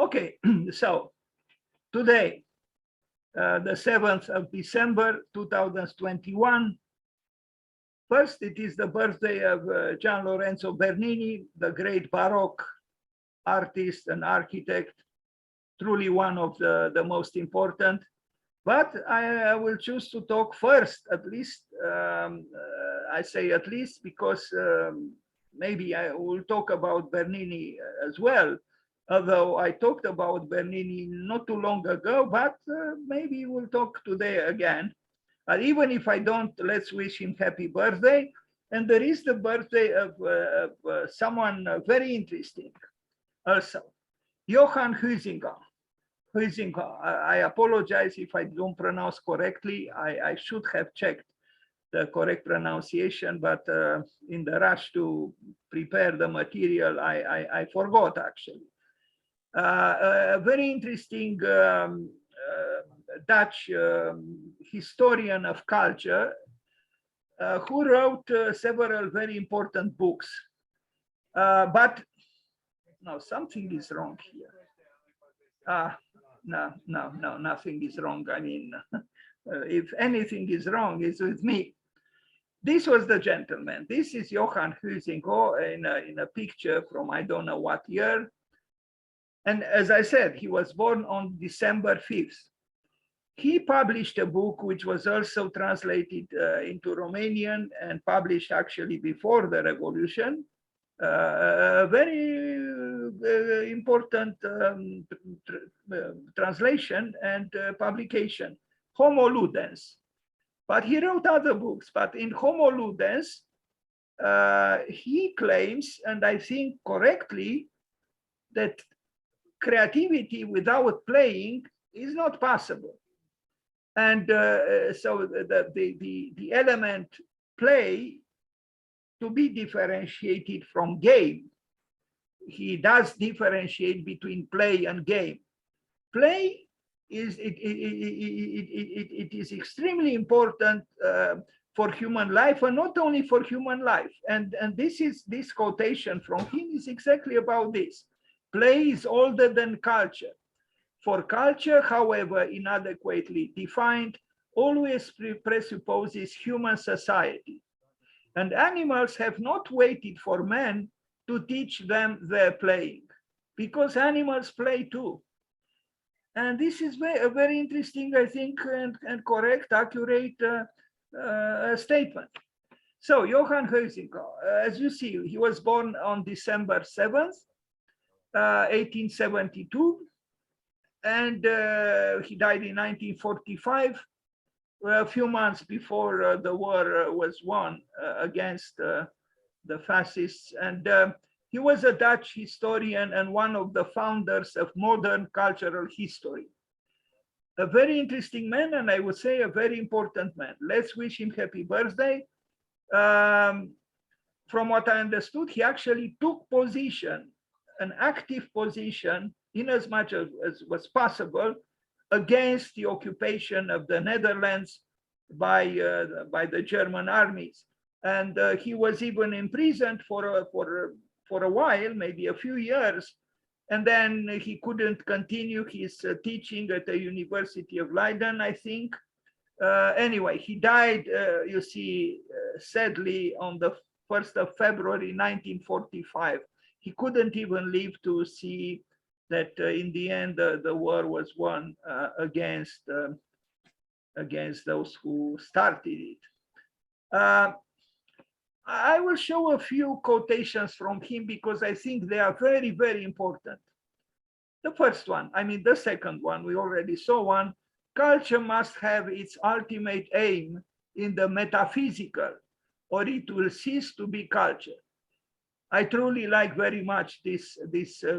Okay, so today, the 7th of December, 2021, first, it is the birthday of Gian Lorenzo Bernini, the great Baroque artist and architect, truly one of the most important. But I will choose to talk first, at least, I say at least because maybe I will talk about Bernini as well, although I talked about Bernini not too long ago, but maybe we'll talk today again. Even if I don't, let's wish him happy birthday. And there is the birthday of someone very interesting also, Johann Heisinko. I apologize if I don't pronounce correctly. I should have checked the correct pronunciation, but in the rush to prepare the material, I forgot actually. A very interesting Dutch historian of culture who wrote several very important books. But no, something is wrong here. No, nothing is wrong. I mean, if anything is wrong, it's with me. This was the gentleman. This is Johann Heisinko in a picture from I don't know what year. And as I said, he was born on December 5th. He published a book which was also translated into Romanian and published actually before the revolution. A very important translation and publication, Homo Ludens. But he wrote other books, but in Homo Ludens, he claims, and I think correctly, that creativity without playing is not possible. And so the element play to be differentiated from game. He does differentiate between play and game. Play is it is extremely important for human life, and not only for human life. And this quotation from him is exactly about this. Play is older than culture. For culture, however inadequately defined, always presupposes human society. And animals have not waited for men to teach them their playing, because animals play too. And this is a very interesting, I think, and correct, accurate statement. So Johann Heisinko, as you see, he was born on December 7th, 1872, and he died in 1945. A few months before the war was won against the fascists. And he was a Dutch historian and one of the founders of modern cultural history. A very interesting man, and I would say a very important man. Let's wish him happy birthday. From what I understood, he actually took position, an active position, in as much as was possible, against the occupation of the Netherlands by the German armies. And he was even imprisoned for a while, maybe a few years, and then he couldn't continue his teaching at the University of Leiden, I think. Anyway, he died, you see, sadly, on the 1st of February, 1945. He couldn't even live to see that in the end, the war was won against those who started it. I will show a few quotations from him because I think they are very, very important. The first one, I mean, the second one, we already saw one. Culture must have its ultimate aim in the metaphysical, or it will cease to be culture. I truly like very much this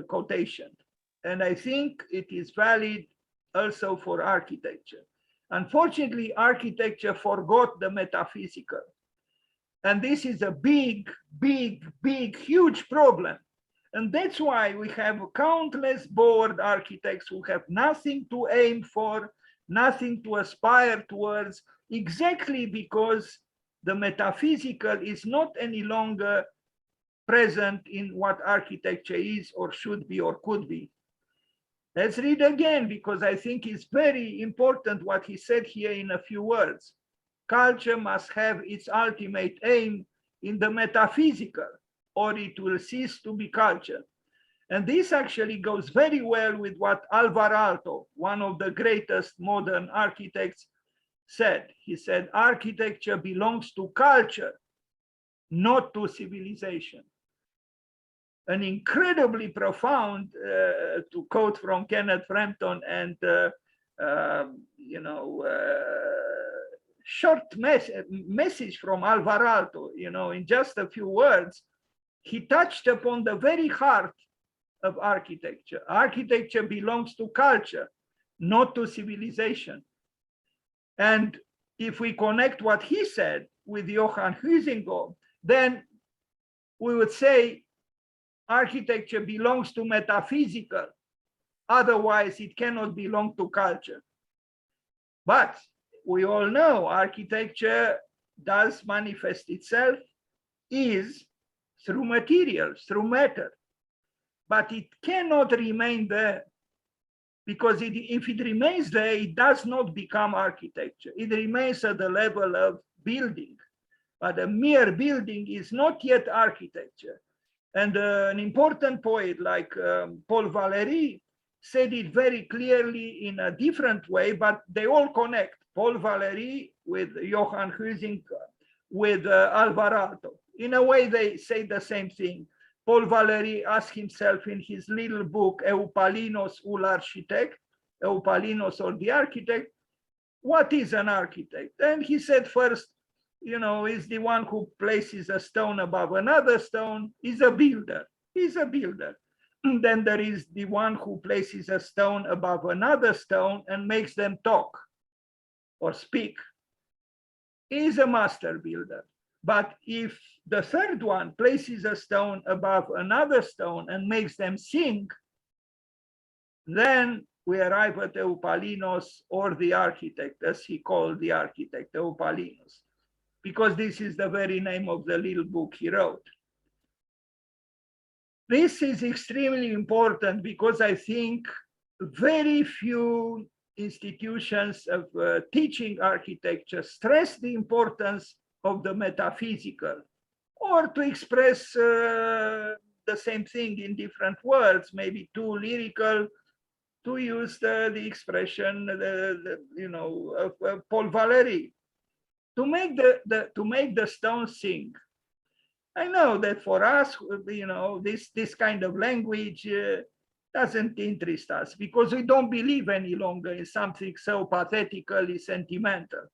quotation. And I think it is valid also for architecture. Unfortunately, architecture forgot the metaphysical. And this is a big, huge problem. And that's why we have countless bored architects who have nothing to aim for, nothing to aspire towards, exactly because the metaphysical is not any longer present in what architecture is or should be or could be. Let's read again, because I think it's very important what he said here in a few words. Culture must have its ultimate aim in the metaphysical, or it will cease to be culture. And this actually goes very well with what Alvar Aalto, one of the greatest modern architects, said. He said, architecture belongs to culture, not to civilization. An incredibly profound, to quote from Kenneth Frampton, and short message from Alvar Aalto, in just a few words. He touched upon the very heart of architecture. Architecture belongs to culture, not to civilization. And if we connect what he said with Johann Heisinko, then we would say architecture belongs to metaphysical. Otherwise, it cannot belong to culture. But we all know architecture does manifest itself is through materials, through matter. But it cannot remain there, because if it remains there, it does not become architecture. It remains at the level of building, but a mere building is not yet architecture. And an important poet like Paul Valéry said it very clearly in a different way, but they all connect. Paul Valéry with Johann Heisinko, with Alvar Aalto. In a way, they say the same thing. Paul Valéry asked himself in his little book, Eupalinos ul architect, Eupalinos or the architect, what is an architect? And he said first, is the one who places a stone above another stone, is a builder, he's a builder. And then there is the one who places a stone above another stone and makes them talk or speak, is a master builder. But if the third one places a stone above another stone and makes them sing, then we arrive at Eupalinos, or the architect, as he called the architect, Eupalinos, because this is the very name of the little book he wrote. This is extremely important because I think very few institutions of teaching architecture stress the importance of the metaphysical, or to express the same thing in different words, maybe too lyrical, to use the expression of Paul Valéry, to make the stone sing. I know that for us, this kind of language doesn't interest us, because we don't believe any longer in something so pathetically sentimental.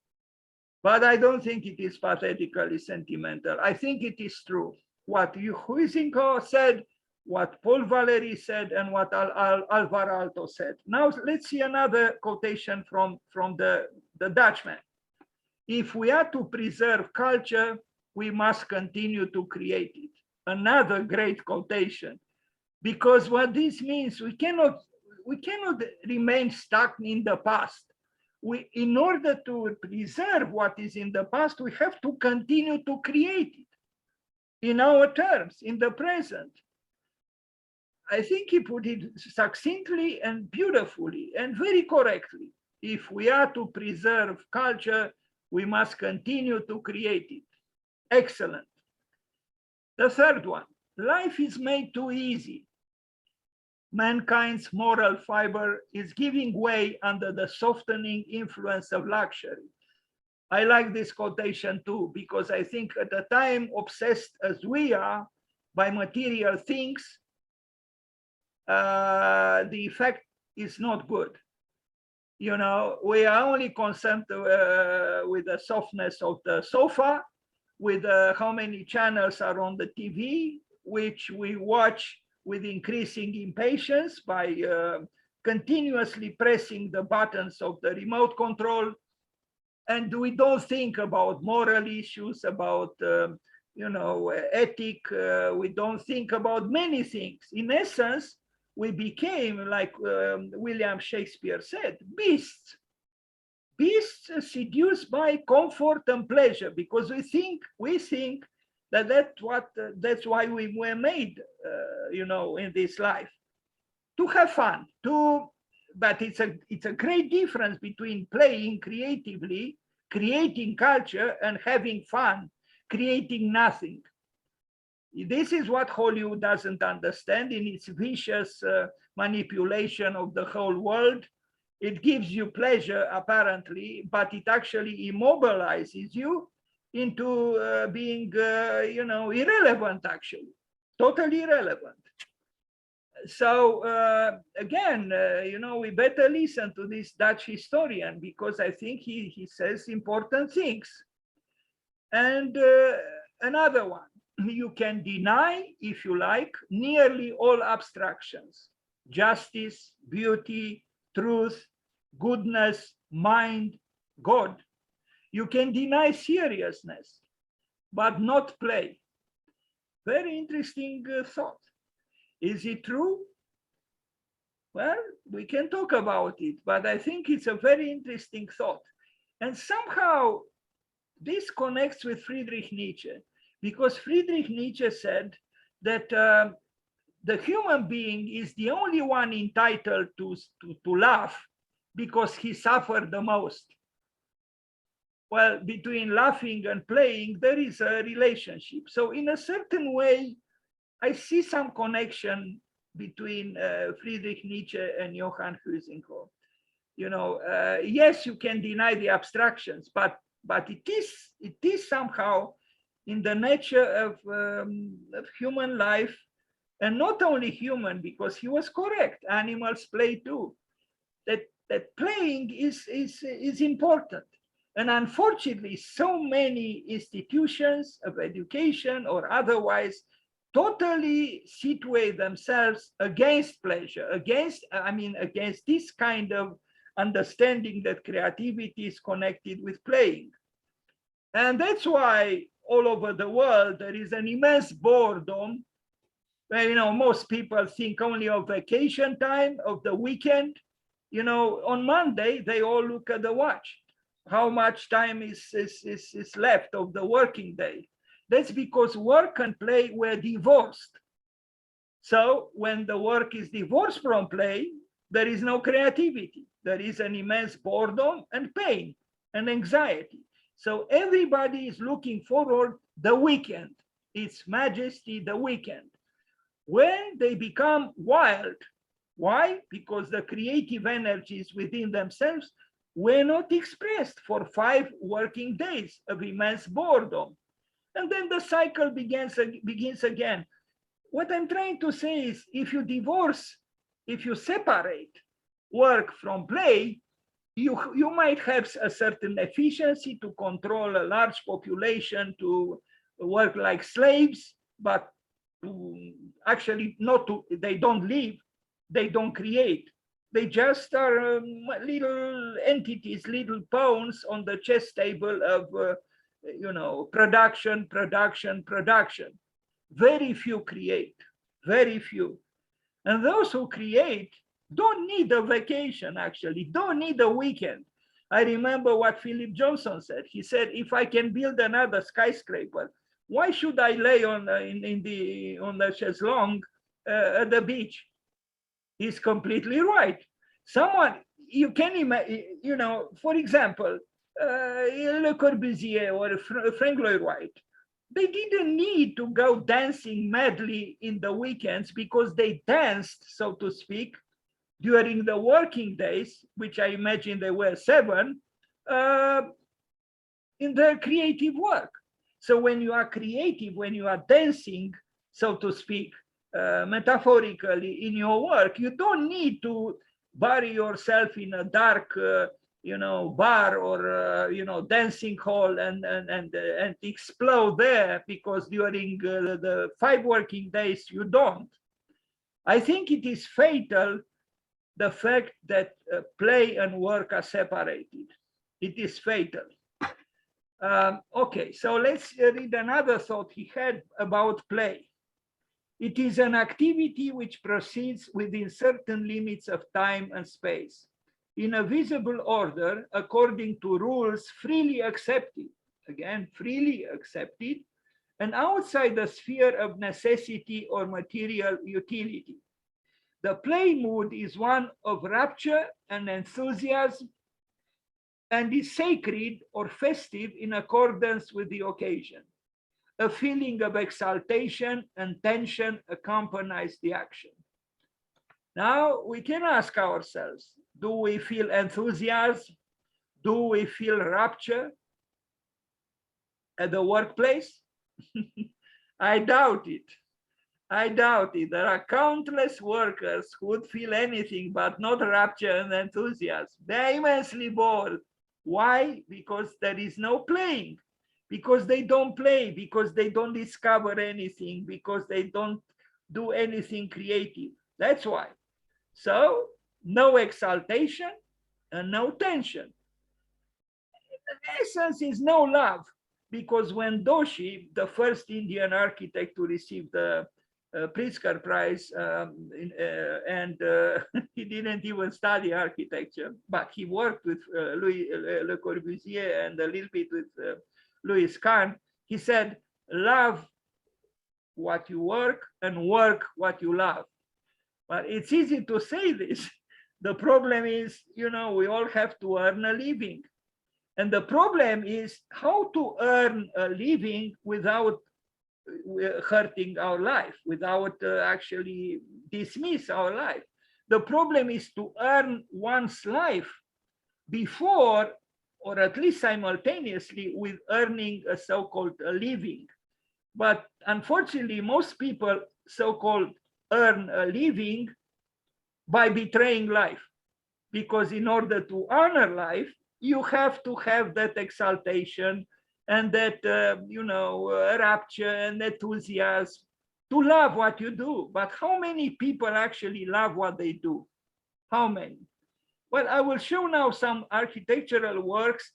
But I don't think it is pathetically sentimental. I think it is true. What Heisinko said, what Paul Valéry said, and what Alvar Aalto said. Now let's see another quotation from the Dutchman. If we are to preserve culture, we must continue to create it. Another great quotation, because what this means, we cannot remain stuck in the past. In order to preserve what is in the past, we have to continue to create it in our terms, in the present. I think he put it succinctly and beautifully and very correctly. If we are to preserve culture, we must continue to create it. Excellent. The third one, life is made too easy. Mankind's moral fiber is giving way under the softening influence of luxury. I like this quotation too, because I think at a time obsessed as we are by material things, the effect is not good. We are only concerned with the softness of the sofa, with how many channels are on the TV, which we watch with increasing impatience by continuously pressing the buttons of the remote control. And we don't think about moral issues, about ethic. We don't think about many things. In essence, we became, like William Shakespeare said, beasts. Beasts seduced by comfort and pleasure, because we think that's why we were made, in this life. have fun, but it's a great difference between playing creatively, creating culture, and having fun, creating nothing. This is what Hollywood doesn't understand in its vicious manipulation of the whole world. It gives you pleasure, apparently, but it actually immobilizes you into being, irrelevant, actually, totally irrelevant. So again, we better listen to this Dutch historian, because I think he says important things. And another one, you can deny, if you like, nearly all abstractions: justice, beauty, truth, goodness, mind, God. You can deny seriousness, but not play. Very interesting thought. Is it true? Well, we can talk about it, but I think it's a very interesting thought. And somehow this connects with Friedrich Nietzsche, because Friedrich Nietzsche said that the human being is the only one entitled to laugh because he suffered the most. Well, between laughing and playing, there is a relationship. So in a certain way, I see some connection between Friedrich Nietzsche and Johann Heisinko. Yes, you can deny the abstractions, but it is somehow in the nature of human life, and not only human, because he was correct. Animals play too. That playing is important. And unfortunately, so many institutions of education or otherwise totally situate themselves against pleasure, against this kind of understanding that creativity is connected with playing. And that's why all over the world, there is an immense boredom. Most people think only of vacation time, of the weekend. On Monday, they all look at the watch. How much time is left of the working day? That's because work and play were divorced. So when the work is divorced from play, there is no creativity. There is an immense boredom and pain and anxiety. So everybody is looking forward the weekend, its majesty, the weekend, when they become wild. Why? Because the creative energies within themselves were not expressed for 5 working days of immense boredom. And then the cycle begins again. What I'm trying to say is, if you separate work from play, you might have a certain efficiency to control a large population, to work like slaves, but actually they don't live, they don't create. They just are little entities, little pawns on the chess table of production. Very few create, very few. And those who create don't need a vacation, actually, don't need a weekend. I remember what Philip Johnson said. He said, if I can build another skyscraper, why should I lay on the chaise-longue at the beach? He's completely right. You can imagine, for example, Le Corbusier or Frank Lloyd Wright, they didn't need to go dancing madly in the weekends, because they danced, so to speak, during the working days, which I imagine they were 7, in their creative work. So when you are creative, when you are dancing, so to speak, metaphorically in your work, you don't need to bury yourself in a dark bar or dancing hall and explode there, because during the 5 working days you don't. I think it is fatal, the fact that play and work are separated. It is fatal. Okay, so let's read another thought he had about play. It is an activity which proceeds within certain limits of time and space, in a visible order, according to rules freely accepted, again, freely accepted, and outside the sphere of necessity or material utility. The play mood is one of rapture and enthusiasm and is sacred or festive in accordance with the occasion. A feeling of exaltation and tension accompanies the action. Now we can ask ourselves, do we feel enthusiasm? Do we feel rapture at the workplace? I doubt it. I doubt it. There are countless workers who would feel anything but not rapture and enthusiasm. They're immensely bored. Why? Because there is no playing. Because they don't play, because they don't discover anything, because they don't do anything creative. That's why. So, no exaltation and no tension. In essence, is no love, because when Doshi, the first Indian architect to receive the Pritzker Prize, and he didn't even study architecture, but he worked with Louis Le Corbusier and a little bit with Louis Kahn. He said, love what you work and work what you love. But it's easy to say this. The problem is, you know, we all have to earn a living. And the problem is how to earn a living without hurting our life, without actually dismiss our life. The problem is to earn one's life before, or at least simultaneously, with earning a so-called living. But unfortunately, most people so-called earn a living by betraying life, because in order to honor life, you have to have that exaltation and that, rapture and enthusiasm to love what you do. But how many people actually love what they do? How many? Well, I will show now some architectural works,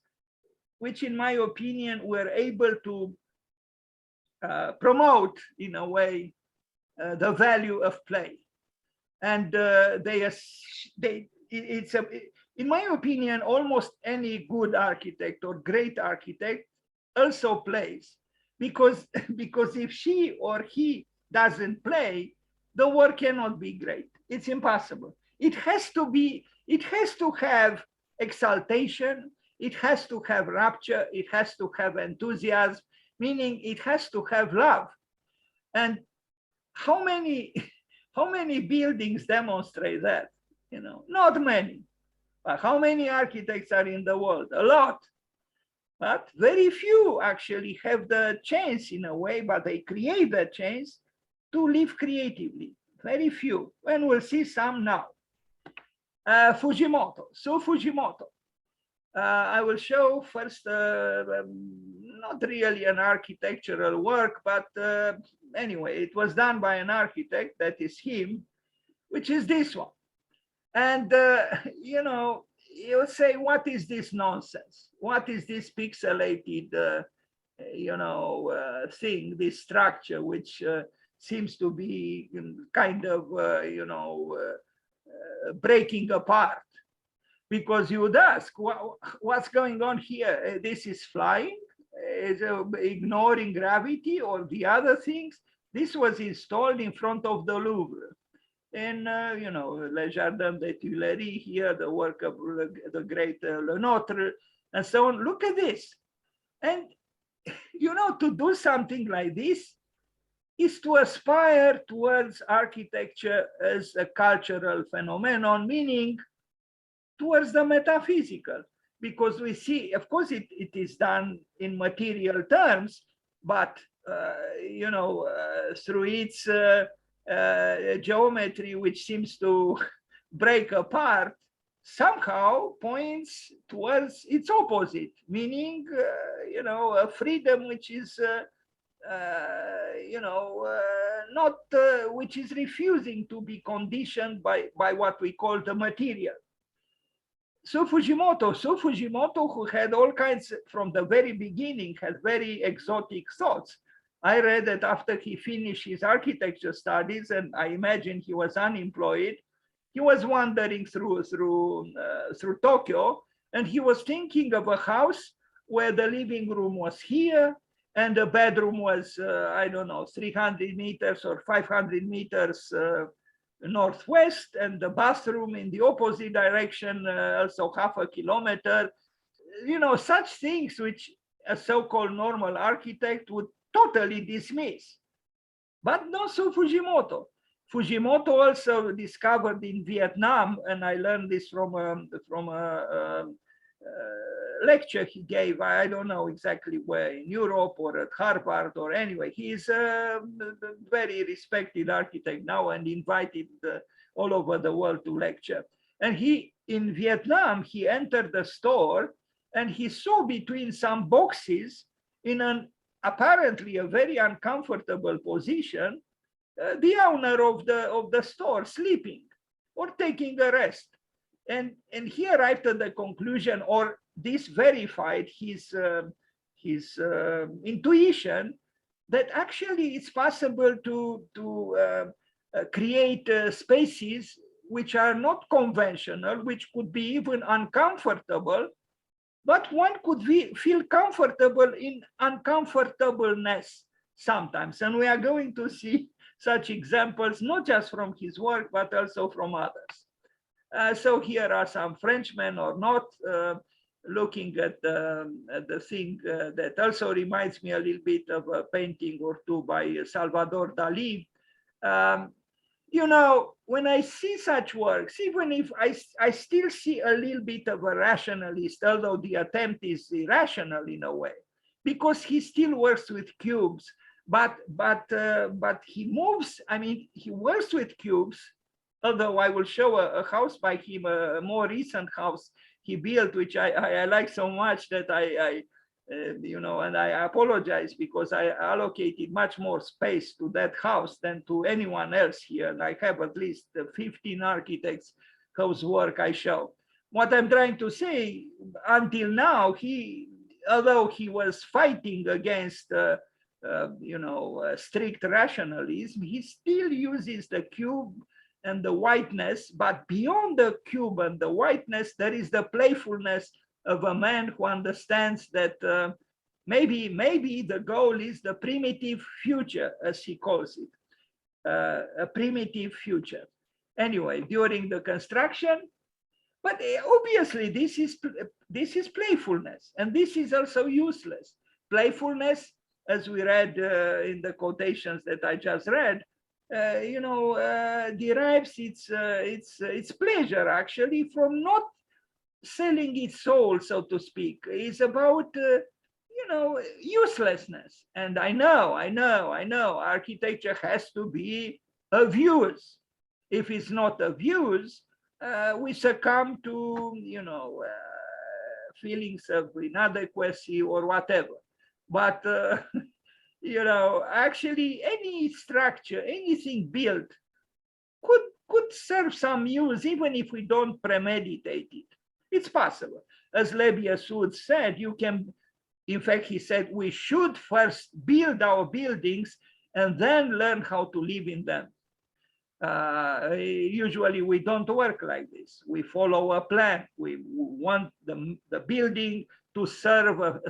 which in my opinion, were able to promote, in a way, the value of play. And in my opinion, almost any good architect or great architect also plays, because if she or he doesn't play, the work cannot be great. It's impossible. It has to have exaltation, it has to have rapture, it has to have enthusiasm, meaning it has to have love. And how many buildings demonstrate that? You know, not many. But how many architects are in the world? A lot. But very few actually have the chance, in a way, but they create the chance to live creatively. Very few. And we'll see some now. Fujimoto. So Fujimoto. I will show first, not really an architectural work, but anyway, it was done by an architect, that is him, which is this one. And, you'll say, what is this nonsense? What is this pixelated, thing, this structure, which seems to be kind of, breaking apart? Because you would ask, what's going on here? This is flying? Is ignoring gravity or the other things? This was installed in front of the Louvre. And, Le Jardin des Tuileries, here, the work of the great Le Notre, and so on. Look at this. And, to do something like this is to aspire towards architecture as a cultural phenomenon, meaning towards the metaphysical, because we see, of course, it is done in material terms, but, through its geometry, which seems to break apart, somehow points towards its opposite, meaning, a freedom which is, which is refusing to be conditioned by what we call the material. So Fujimoto, who had all kinds, from the very beginning, had very exotic thoughts. I read that after he finished his architecture studies, and I imagine he was unemployed, he was wandering through Tokyo, and he was thinking of a house where the living room was here, and the bedroom was, 300 meters or 500 meters northwest, and the bathroom in the opposite direction, also half a kilometer. You know, such things which a so-called normal architect would totally dismiss. But not so Fujimoto. Fujimoto also discovered in Vietnam, and I learned this from a lecture he gave, I don't know exactly where, in Europe or at Harvard or anyway. He's a very respected architect now and invited all over the world to lecture. And he, in Vietnam, he entered the store and he saw between some boxes in an apparently a very uncomfortable position, the owner of the store sleeping or taking a rest. And he arrived at the conclusion, or this verified his intuition, that actually it's possible to create spaces which are not conventional, which could be even uncomfortable, but one could feel comfortable in uncomfortableness sometimes. And we are going to see such examples, not just from his work, but also from others. So here are some Frenchmen or not, looking at the thing that also reminds me a little bit of a painting or two by Salvador Dali. You know, when I see such works, even if I still see a little bit of a rationalist, although the attempt is irrational in a way, because he still works with cubes, but he moves, I mean, he works with cubes, although I will show a house by him, a more recent house he built, which I like so much that you know, and I apologize because I allocated much more space to that house than to anyone else here. And I have at least 15 architects whose work I show. What I'm trying to say, until now, although he was fighting against, you know, strict rationalism, he still uses the cube and the whiteness, but beyond the cube and the whiteness, there is the playfulness of a man who understands that maybe the goal is the primitive future, as he calls it, a primitive future. Anyway, during the construction, but obviously this is playfulness, and this is also useless. Playfulness, as we read in the quotations that I just read, you know, derives its pleasure actually from not selling its soul, so to speak. Is about you know, uselessness. And I know architecture has to be of use. If it's not of use, we succumb to, you know, feelings of inadequacy or whatever. But you know, actually any structure, anything built could serve some use, even if we don't premeditate it. It's possible. As Lebesgue said, you can, in fact, he said, we should first build our buildings and then learn how to live in them. Usually we don't work like this. We follow a plan. We want the building to serve a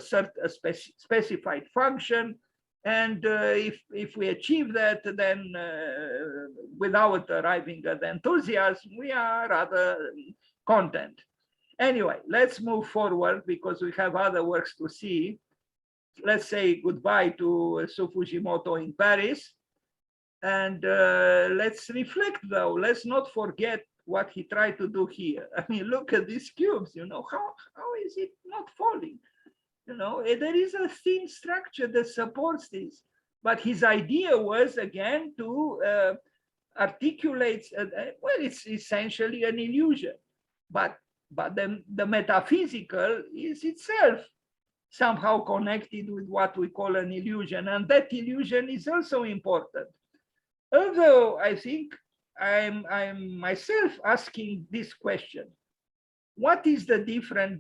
specified function. And if we achieve that, then without arriving at enthusiasm, we are rather content. Anyway, let's move forward because we have other works to see. Let's say goodbye to Fujimoto in Paris. And let's reflect, though. Let's not forget what he tried to do here. I mean, look at these cubes, you know, how is it not falling? You know, there is a thin structure that supports this. But his idea was, again, to articulate, well, it's essentially an illusion. But then the metaphysical is itself somehow connected with what we call an illusion. And that illusion is also important. Although I think I'm myself asking this question: what is the difference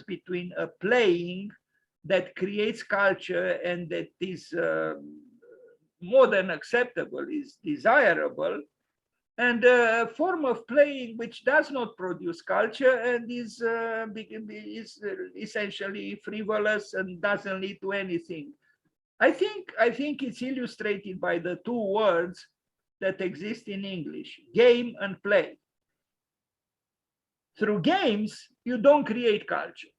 between a playing that creates culture and that is more than acceptable, is desirable, and a form of playing which does not produce culture and is essentially frivolous and doesn't lead to anything? I think it's illustrated by the two words that exist in English: game and play. Through games, you don't create culture,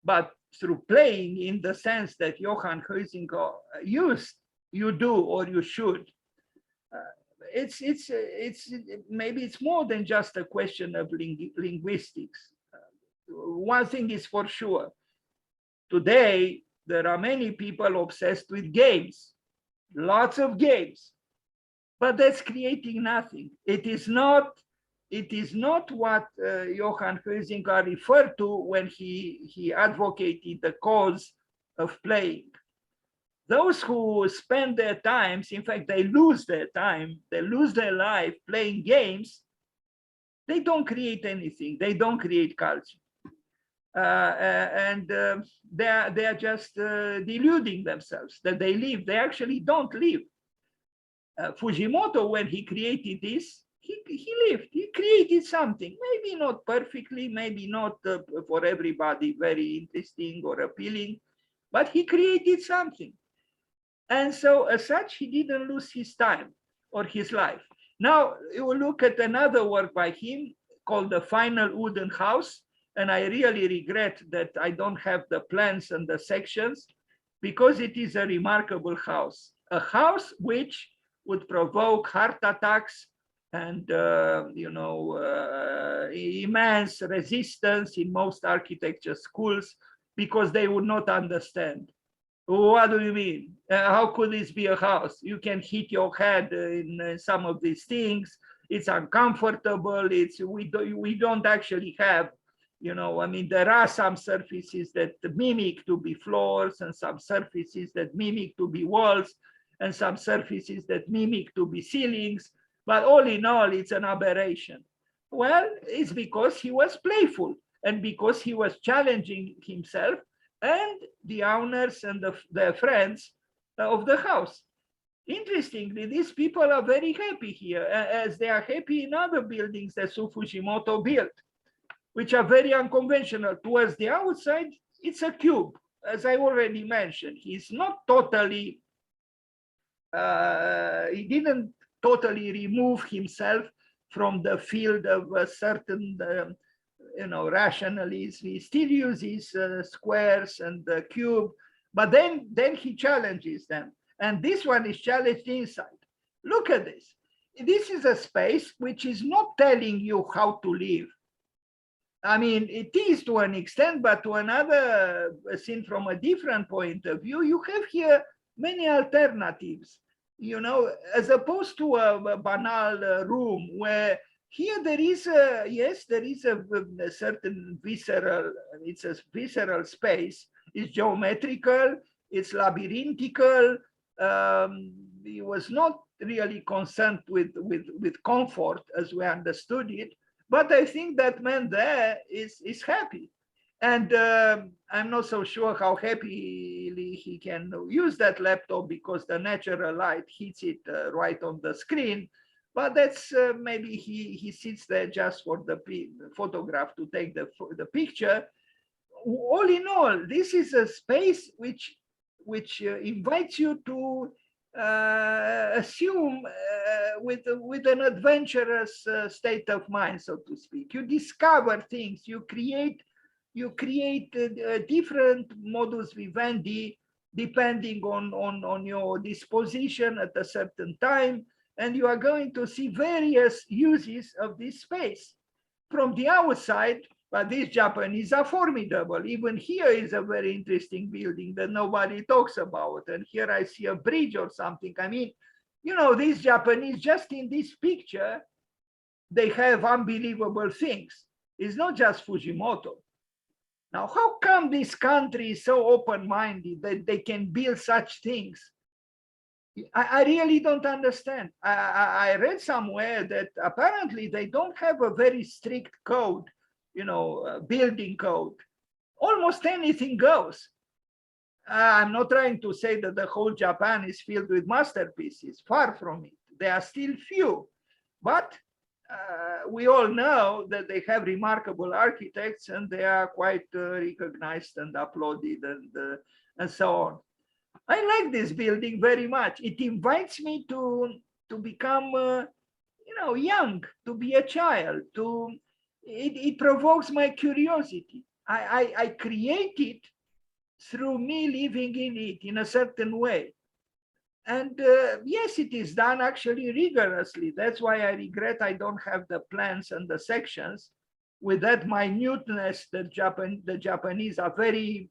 but through playing, in the sense that Johann Heisinko used, you do or you should. It's maybe it's more than just a question of linguistics. One thing is for sure: today there are many people obsessed with games, lots of games, but that's creating nothing. It is not what Johann Heisinko referred to when he advocated the cause of playing. Those who spend their times, in fact, they lose their time, they lose their life playing games, they don't create anything, they don't create culture. They are just deluding themselves that they live. They actually don't live. Fujimoto, when he created this, he lived, he created something, maybe not perfectly, maybe not for everybody very interesting or appealing, but he created something. And so as such, he didn't lose his time or his life. Now, you will look at another work by him called The Final Wooden House. And I really regret that I don't have the plans and the sections, because it is a remarkable house. A house which would provoke heart attacks and immense resistance in most architecture schools, because they would not understand. What do you mean? How could this be a house? You can hit your head in some of these things. It's uncomfortable. We don't actually have, I mean, there are some surfaces that mimic to be floors, and some surfaces that mimic to be walls, and some surfaces that mimic to be ceilings. But all in all, it's an aberration. Well, it's because he was playful, and because he was challenging himself and the owners and the friends of the house. Interestingly, these people are very happy here, as they are happy in other buildings that Fujimoto built, which are very unconventional. Towards the outside, it's a cube, as I already mentioned. He's not totally, he didn't totally remove himself from the field of a certain rationalism. He still uses squares and the cube, but then he challenges them. And this one is challenged inside. Look at this. This is a space which is not telling you how to live. I mean, it is to an extent, but to another, seen from a different point of view, you have here many alternatives, as opposed to a banal room where here there is a, yes, there is a certain visceral, it's a visceral space. It's geometrical, it's labyrinthical. He was not really concerned with comfort as we understood it, but I think that man there is happy. And I'm not so sure how happily he can use that laptop, because the natural light hits it right on the screen. But that's maybe he sits there just for the photograph, to take the picture. All in all, this is a space which invites you to assume with an adventurous state of mind, so to speak. You discover things, you create different modus vivendi depending on your disposition at a certain time, and you are going to see various uses of this space. From the outside, but these Japanese are formidable. Even here is a very interesting building that nobody talks about. And here I see a bridge or something. I mean, these Japanese, just in this picture, they have unbelievable things. It's not just Fujimoto. Now, how come this country is so open-minded that they can build such things? I really don't understand. I read somewhere that apparently they don't have a very strict code, building code. Almost anything goes. I'm not trying to say that the whole Japan is filled with masterpieces. Far from it. There are still few. But we all know that they have remarkable architects, and they are quite recognized and applauded and so on. I like this building very much. It invites me to to become, young, to be a child. It provokes my curiosity. I create it through me living in it in a certain way. And yes, it is done actually rigorously. That's why I regret I don't have the plans and the sections with that minuteness that the Japanese are very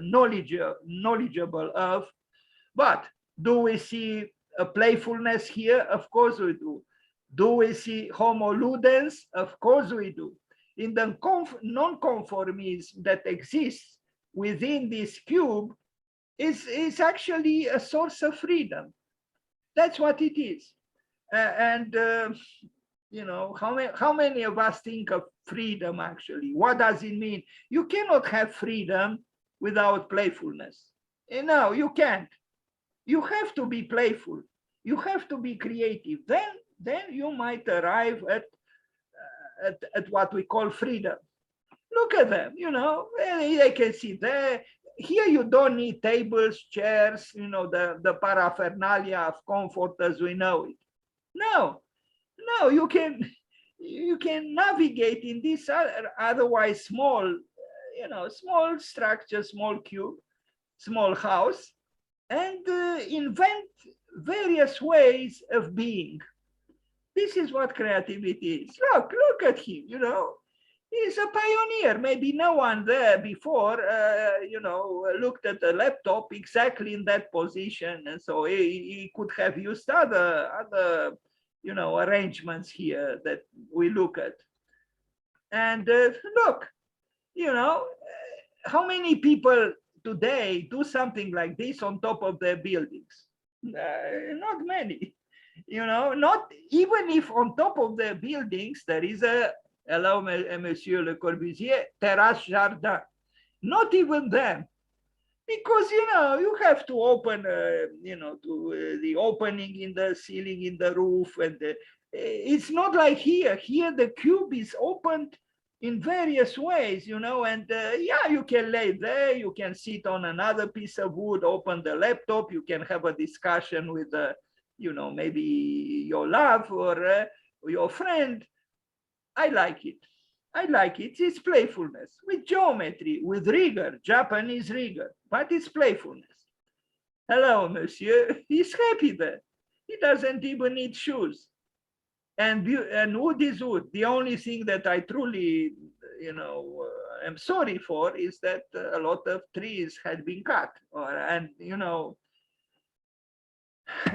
knowledgeable of. But do we see a playfulness here? Of course we do. Do we see homo ludens? Of course we do. In the non-conformism that exists within this cube is actually a source of freedom. That's what it is. How many of us think of freedom actually? What does it mean? You cannot have freedom without playfulness. No, you can't. You have to be playful. You have to be creative. Then you might arrive at what we call freedom. Look at them, they can see there. Here you don't need tables, chairs, the paraphernalia of comfort as we know it. No, you can navigate in this otherwise small, small structure, small cube, small house, and invent various ways of being. This is what creativity is. Look at him, He's a pioneer. Maybe no one there before, looked at the laptop exactly in that position. And so he could have used other arrangements here that we look at. And look, how many people today do something like this on top of their buildings? Not many, not even if on top of their buildings there is a, hello, Monsieur Le Corbusier, terrace jardin. Not even them, because you have to open, the opening in the ceiling, in the roof, and it's not like here. Here the cube is opened in various ways, and you can lay there, you can sit on another piece of wood, open the laptop, you can have a discussion with, maybe your love or your friend. I like it. It's playfulness with geometry, with rigor, Japanese rigor, but it's playfulness. Hello, monsieur. He's happy there. He doesn't even need shoes. And wood is wood. The only thing that I truly, am sorry for is that a lot of trees had been cut.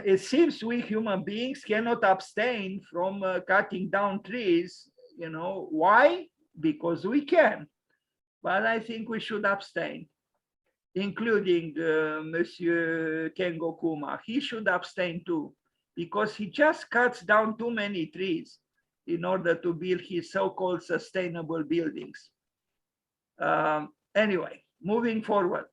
It seems we human beings cannot abstain from cutting down trees. Why? Because we can. But I think we should abstain, including Monsieur Kengo Kuma. He should abstain too, because he just cuts down too many trees in order to build his so-called sustainable buildings. Anyway, moving forward.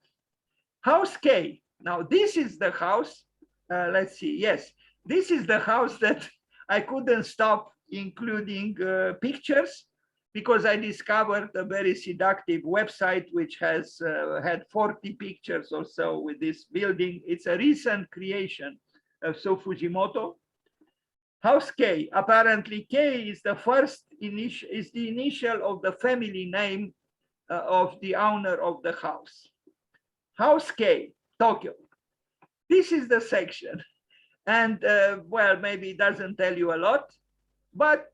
House K. Now, this is the house. Let's see. Yes, this is the house that I couldn't stop including pictures, because I discovered a very seductive website which has had 40 pictures or so with this building. It's a recent creation of Fujimoto. House K. Apparently, K is the initial of the family name of the owner of the house. House K, Tokyo. This is the section, and well, maybe it doesn't tell you a lot. But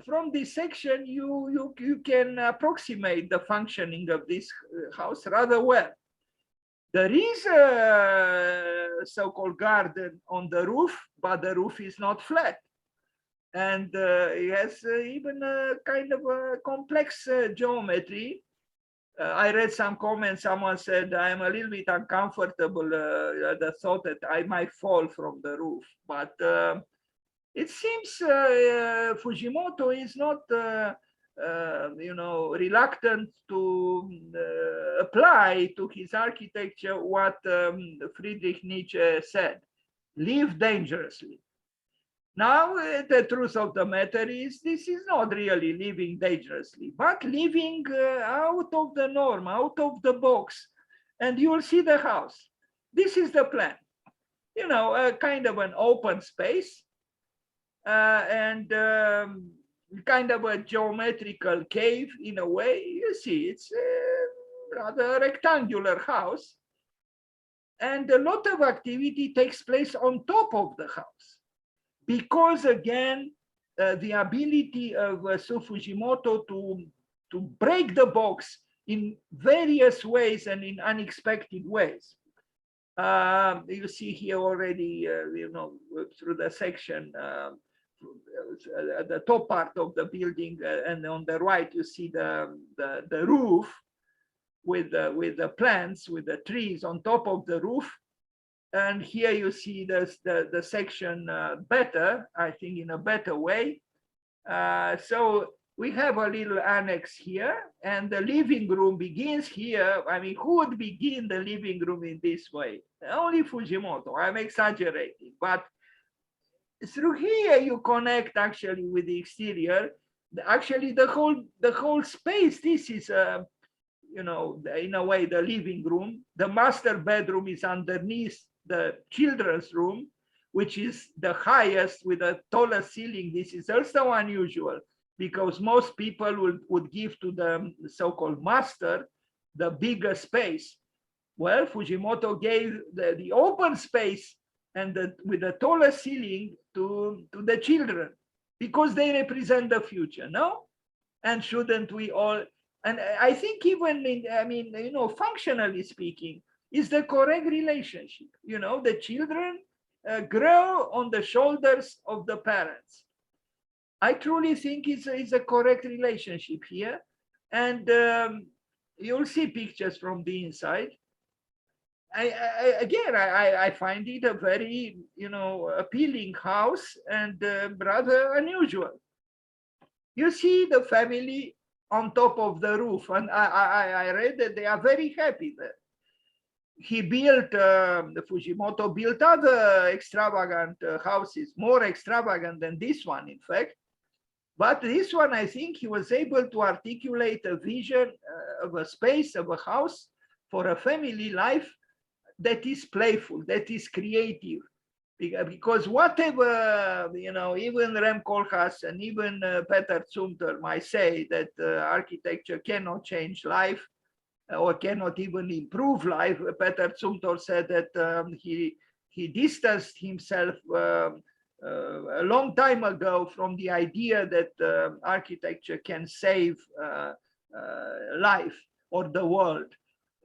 from this section, you can approximate the functioning of this house rather well. There is a so-called garden on the roof, but the roof is not flat, and it has even a kind of a complex geometry. I read some comments. Someone said, "I'm a little bit uncomfortable the thought that I might fall from the roof," but it seems Fujimoto is not, reluctant to apply to his architecture what Friedrich Nietzsche said: live dangerously. Now, the truth of the matter is, this is not really living dangerously, but living out of the norm, out of the box, and you will see the house. This is the plan. you know, a kind of an open space, and kind of a geometrical cave in a way. You see, it's a rather rectangular house, and a lot of activity takes place on top of the house, because again, the ability of Fujimoto to break the box in various ways and in unexpected ways. You see here already, you know, through the section, the top part of the building, and on the right you see the roof with the plants, with the trees on top of the roof. And here you see the section better, I think, in a better way. So we have a little annex here, and the living room begins here. I mean, who would begin the living room in this way? Only Fujimoto. I'm exaggerating, but through here you connect actually with the exterior. Actually, the whole space. This is you know, in a way, the living room. The master bedroom is underneath the children's room, which is the highest with a taller ceiling. This is also unusual, because most people would give to the so-called master the bigger space. Well, Fujimoto gave the open space and with the taller ceiling to the children, because they represent the future, no? And shouldn't we all? And I think even I mean, you know, functionally speaking, is the correct relationship. You know, the children grow on the shoulders of the parents. I truly think it's a correct relationship here. And you'll see pictures from the inside. I find it a very, you know, appealing house, and rather unusual. You see the family on top of the roof, and I read that they are very happy there. He built, the Fujimoto built other extravagant houses, more extravagant than this one, in fact. But this one, I think he was able to articulate a vision of a space, of a house for a family life that is playful, that is creative. Because whatever, you know, even Rem Koolhaas and even Peter Zumthor might say that architecture cannot change life, or cannot even improve life. Peter Zumthor said that he distanced himself a long time ago from the idea that architecture can save life or the world.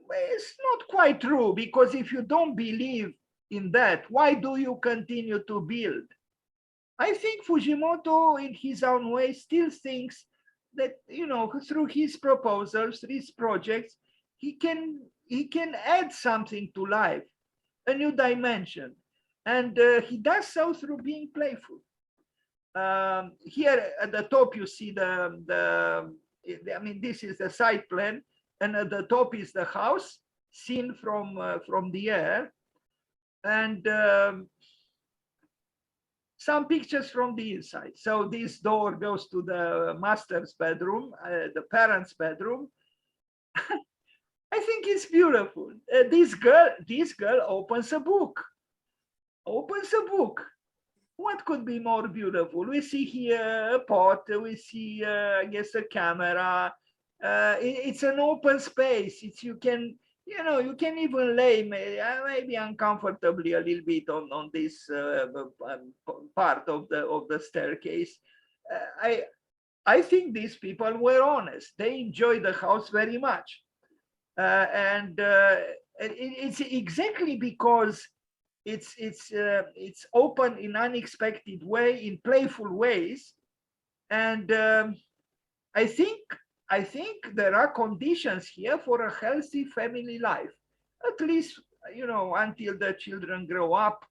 It's not quite true, because if you don't believe in that, why do you continue to build? I think Fujimoto, in his own way, still thinks that, you know, through his proposals, through his projects, he can add something to life, a new dimension, and he does so through being playful. Here at the top you see I mean, this is the side plan, and at the top is the house seen from the air, and some pictures from the inside. So this door goes to the master's bedroom, the parents' bedroom. I think it's beautiful. This girl opens a book. What could be more beautiful? We see here a pot. We see, I guess, a camera. It's an open space. You can even lay maybe uncomfortably a little bit on this part of the staircase. I think these people were honest. They enjoyed the house very much. And it's exactly because it's open in unexpected way, in playful ways, and I think there are conditions here for a healthy family life, at least, you know, until the children grow up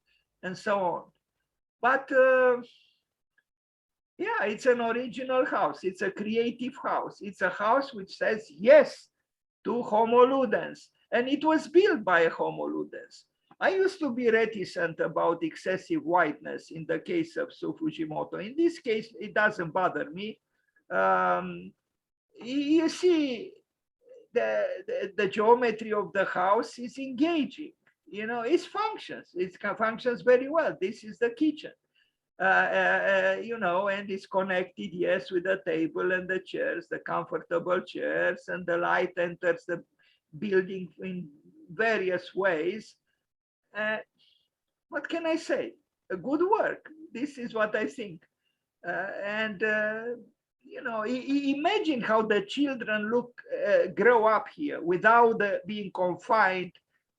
and so on. But yeah, it's an original house. It's a creative house. It's a house which says yes to Homo ludens, and it was built by a Homo ludens. I used to be reticent about excessive whiteness in the case of Fujimoto. In this case, it doesn't bother me. You see, the geometry of the house is engaging. you know, it functions. It functions very well. This is the kitchen. You know, and it's connected, yes, with the table and the chairs, the comfortable chairs, and the light enters the building in various ways. What can I say? A good work. This is what I think. And you know, imagine how the children grow up here without being confined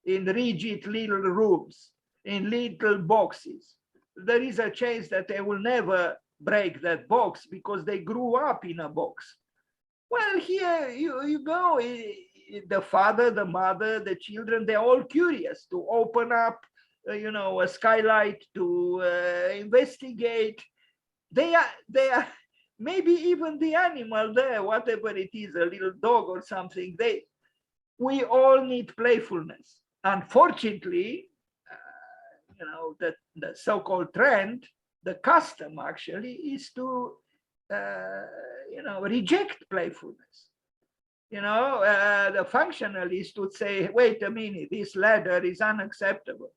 in rigid little rooms, in little boxes. There is a chance that they will never break that box because they grew up in a box. Well, here you go, the father, the mother, the children, they're all curious to open up, you know, a skylight, to investigate. They are, maybe even the animal there, whatever it is, a little dog or something, we all need playfulness. Unfortunately, you know, the so-called trend, the custom actually is to, you know, reject playfulness. You know, the functionalists would say, wait a minute, this ladder is unacceptable.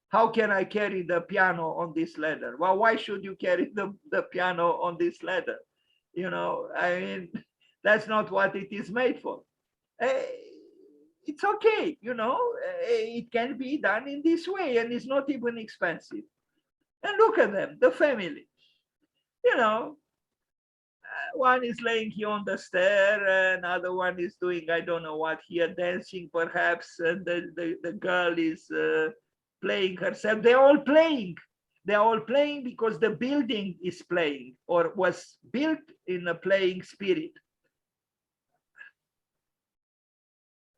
How can I carry the piano on this ladder? Well, why should you carry the piano on this ladder? You know, I mean, that's not what it is made for. It's okay, you know, it can be done in this way, and it's not even expensive. And look at them, the family. You know, one is laying here on the stair, another one is doing, I don't know what here, dancing perhaps, and the girl is playing herself. They're all playing. They're all playing because the building is playing, or was built in a playing spirit.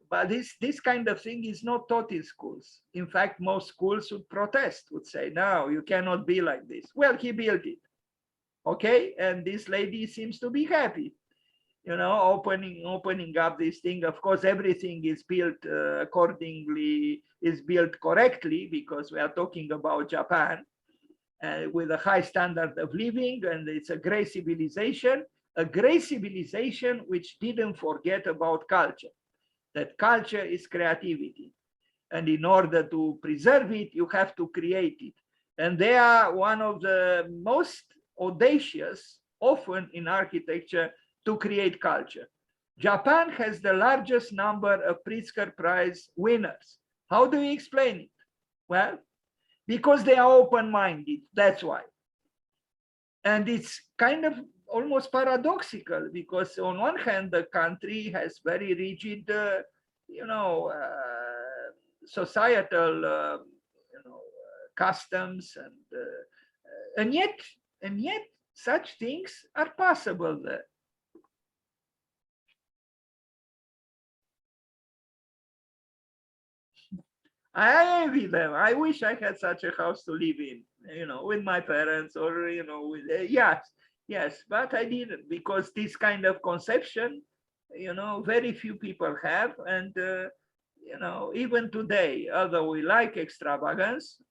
But this kind of thing is not taught in schools. In fact, most schools would protest, would say, no, you cannot be like this. Well, he built it. Okay, and this lady seems to be happy, you know, opening up this thing. Of course, everything is built accordingly, is built correctly, because we are talking about Japan with a high standard of living, and it's a great civilization which didn't forget about culture. That culture is creativity, and in order to preserve it, you have to create it. And they are one of the most audacious, often in architecture, to create culture. Japan has the largest number of Pritzker Prize winners. How do you explain it? Well, because they are open-minded, that's why. And it's kind of almost paradoxical, because on one hand, the country has very rigid, you know, societal, you know, customs, and yet such things are possible there. I envy them. I wish I had such a house to live in, you know, with my parents, or, you know, with, yes, but I didn't, because this kind of conception, you know, very few people have. And, you know, even today, although we like extravagance,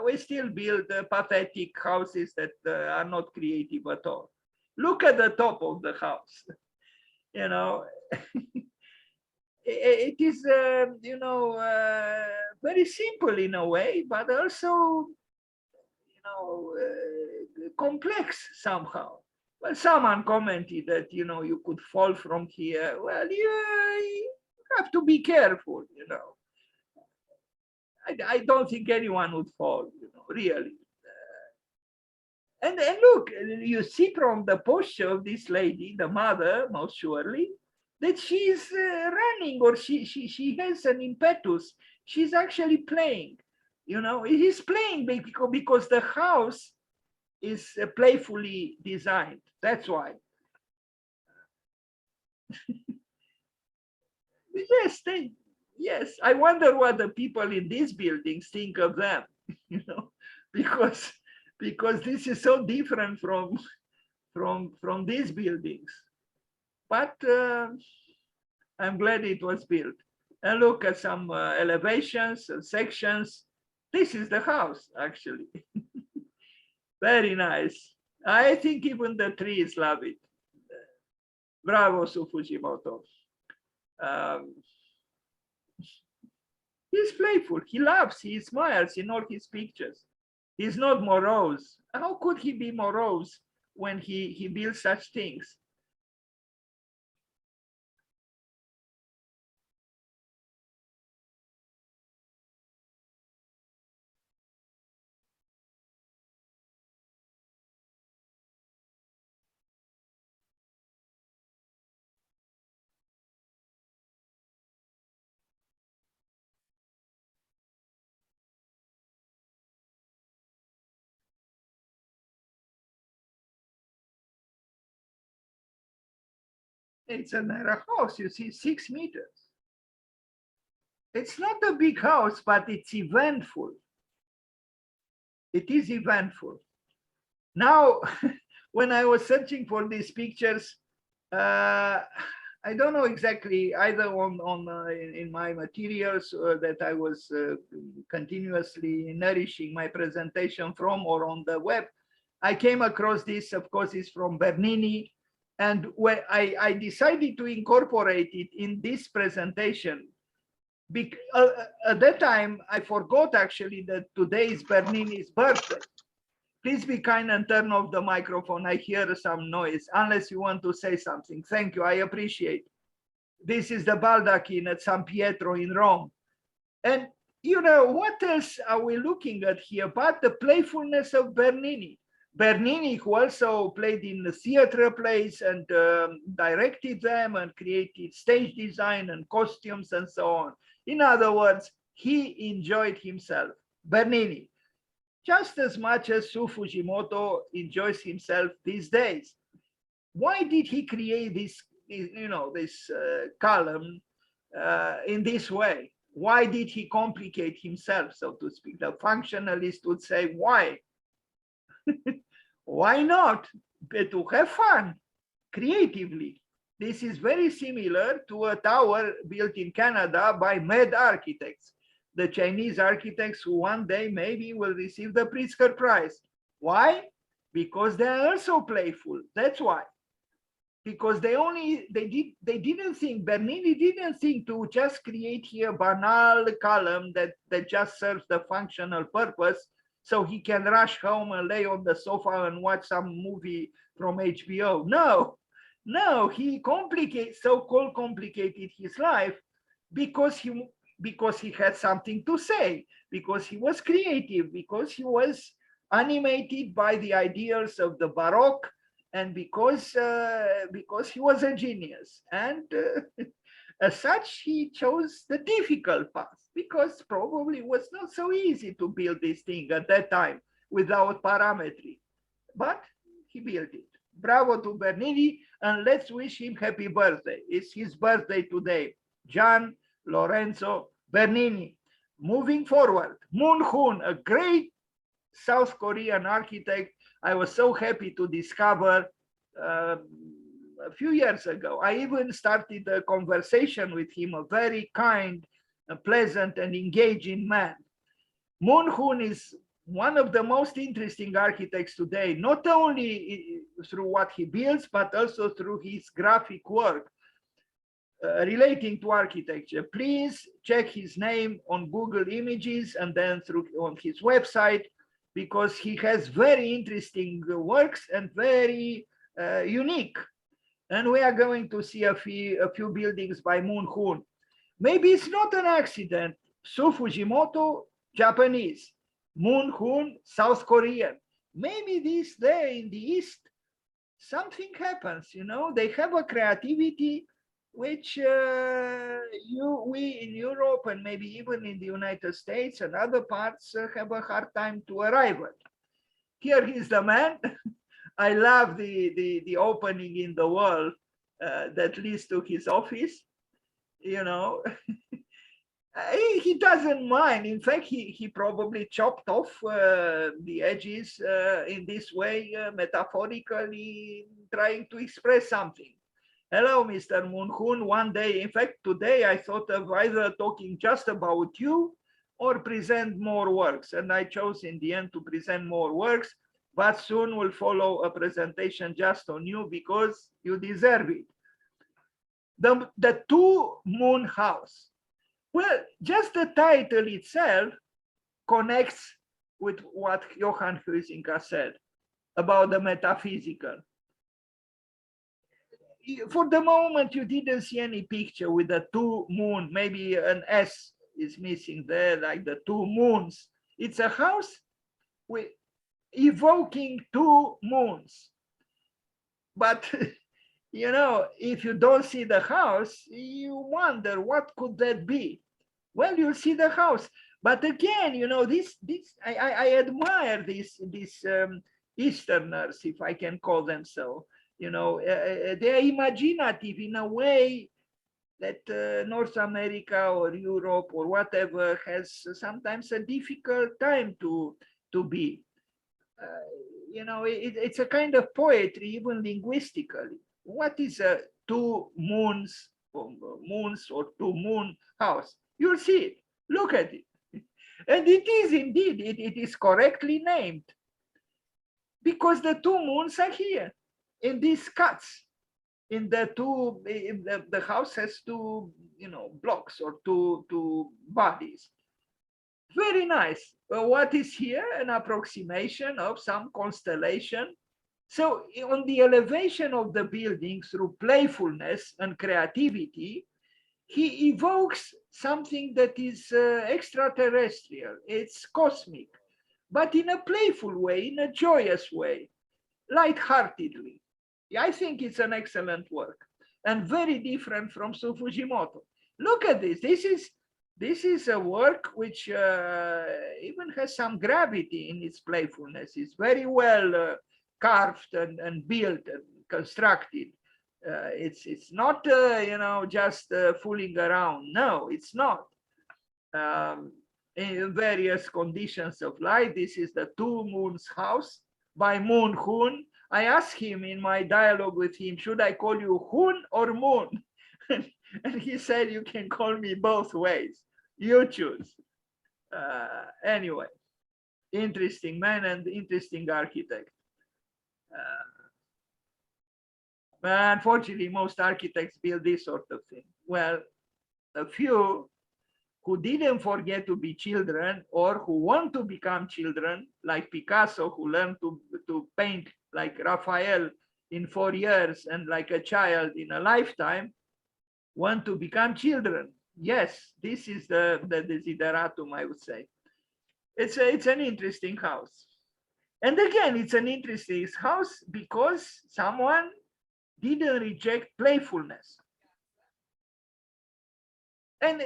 we still build pathetic houses that are not creative at all. Look at the top of the house, you know. It is, you know, very simple in a way, but also, you know, complex somehow. Well, someone commented that, you know, you could fall from here. Well, you have to be careful, you know. I don't think anyone would fall, you know, really. And look, you see from the posture of this lady, the mother, most surely, that she's running, or she has an impetus. She's actually playing, you know. He's playing because the house is playfully designed. That's why. Yes, I wonder what the people in these buildings think of them, you know, because this is so different from these buildings. But I'm glad it was built. And look at some elevations and sections. This is the house, actually. Very nice. I think even the trees love it. Bravo, Fujimoto. He's playful. He laughs. He smiles in all his pictures. He's not morose. How could he be morose when he builds such things? It's a narrow house, you see, 6 meters. It's not a big house, but it's eventful. It is eventful. Now, when I was searching for these pictures, I don't know exactly either in my materials that I was continuously nourishing my presentation from, or on the web. I came across this, of course, it's from Bernini. And when I decided to incorporate it in this presentation, at that time, I forgot actually that today is Bernini's birthday. Please be kind and turn off the microphone. I hear some noise, unless you want to say something. Thank you, I appreciate. This is the baldachin at San Pietro in Rome. And you know, what else are we looking at here but the playfulness of Bernini? Bernini, who also played in the theater plays and directed them and created stage design and costumes and so on. In other words, he enjoyed himself. Bernini, just as much as Su Fujimoto enjoys himself these days. Why did he create this, you know, this column in this way? Why did he complicate himself, so to speak? The functionalist would say, why? Why not? But to have fun creatively. This is very similar to a tower built in Canada by mad architects, the Chinese architects who one day maybe will receive the Pritzker Prize. Why? Because they are also playful. That's why. Because they didn't think, Bernini didn't think to just create here a banal column that just serves the functional purpose so he can rush home and lay on the sofa and watch some movie from HBO. No, he so-called complicated his life because he had something to say, because he was creative, because he was animated by the ideals of the Baroque, and because he was a genius. And as such, he chose the difficult path, because probably it was not so easy to build this thing at that time without parametry. But he built it. Bravo to Bernini, and let's wish him happy birthday. It's his birthday today. Gian Lorenzo Bernini. Moving forward, Moon Hoon, a great South Korean architect I was so happy to discover a few years ago. I even started a conversation with him, a very kind, pleasant, and engaging man. Moon Hoon is one of the most interesting architects today, not only through what he builds, but also through his graphic work relating to architecture. Please check his name on Google Images and then on his website, because he has very interesting works and very unique. And we are going to see a few buildings by Moon Hoon. Maybe it's not an accident. Su Fujimoto, Japanese. Moon Hoon, South Korean. Maybe this day in the East, something happens, you know, they have a creativity which we in Europe and maybe even in the United States and other parts have a hard time to arrive at. Here is the man. I love the opening in the wall that leads to his office, you know. He doesn't mind. In fact, he probably chopped off the edges in this way, metaphorically trying to express something. Hello, Mr. Moon Hoon. One day, in fact, today I thought of either talking just about you or present more works. And I chose in the end to present more works, but soon will follow a presentation just on you because you deserve it. The two moon house. Well, just the title itself connects with what Johann Heisinko said about the metaphysical. For the moment, you didn't see any picture with the two moon, maybe an S is missing there, like the two moons. It's a house with evoking two moons. But you know, if you don't see the house, you wonder what could that be. Well, you'll see the house. But again, you know, I admire these Easterners, if I can call them so. You know, they're imaginative in a way that North America or Europe or whatever has sometimes a difficult time to be. You know, it's a kind of poetry, even linguistically. What is a two moons or two moon house? You'll see it. Look at it. And it is indeed, it is correctly named because the two moons are here in these cuts. In the two, the house has two, you know, blocks or two bodies. Very nice. What is here? An approximation of some constellation. So on the elevation of the building through playfulness and creativity, he evokes something that is extraterrestrial. It's cosmic, but in a playful way, in a joyous way, lightheartedly. I think it's an excellent work and very different from Fujimoto. Look at this. This is a work which even has some gravity in its playfulness. It's very well carved and built and constructed. It's not you know, just fooling around. No, it's not. In various conditions of light, this is the two moons house by Moon Hun. I asked him in my dialogue with him, should I call you Hun or Moon? And he said, you can call me both ways. You choose. Anyway, interesting man and interesting architect. Unfortunately, most architects build this sort of thing. Well, a few who didn't forget to be children or who want to become children, like Picasso, who learned to paint like Raphael in 4 years and like a child in a lifetime, want to become children. Yes, this is the desideratum, I would say. It's an interesting house. And again, it's an interesting house because someone didn't reject playfulness. And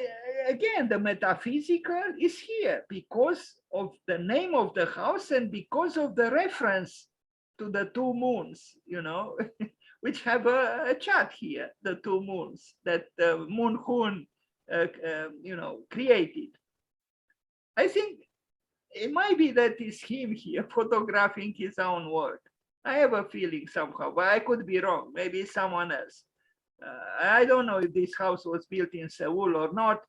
again, the metaphysical is here because of the name of the house and because of the reference to the two moons, you know, which have a chat here, the two moons that Moon Hun, you know, created. I think it might be that it's him here photographing his own work. I have a feeling somehow, but I could be wrong. Maybe it's someone else. I don't know if this house was built in Seoul or not,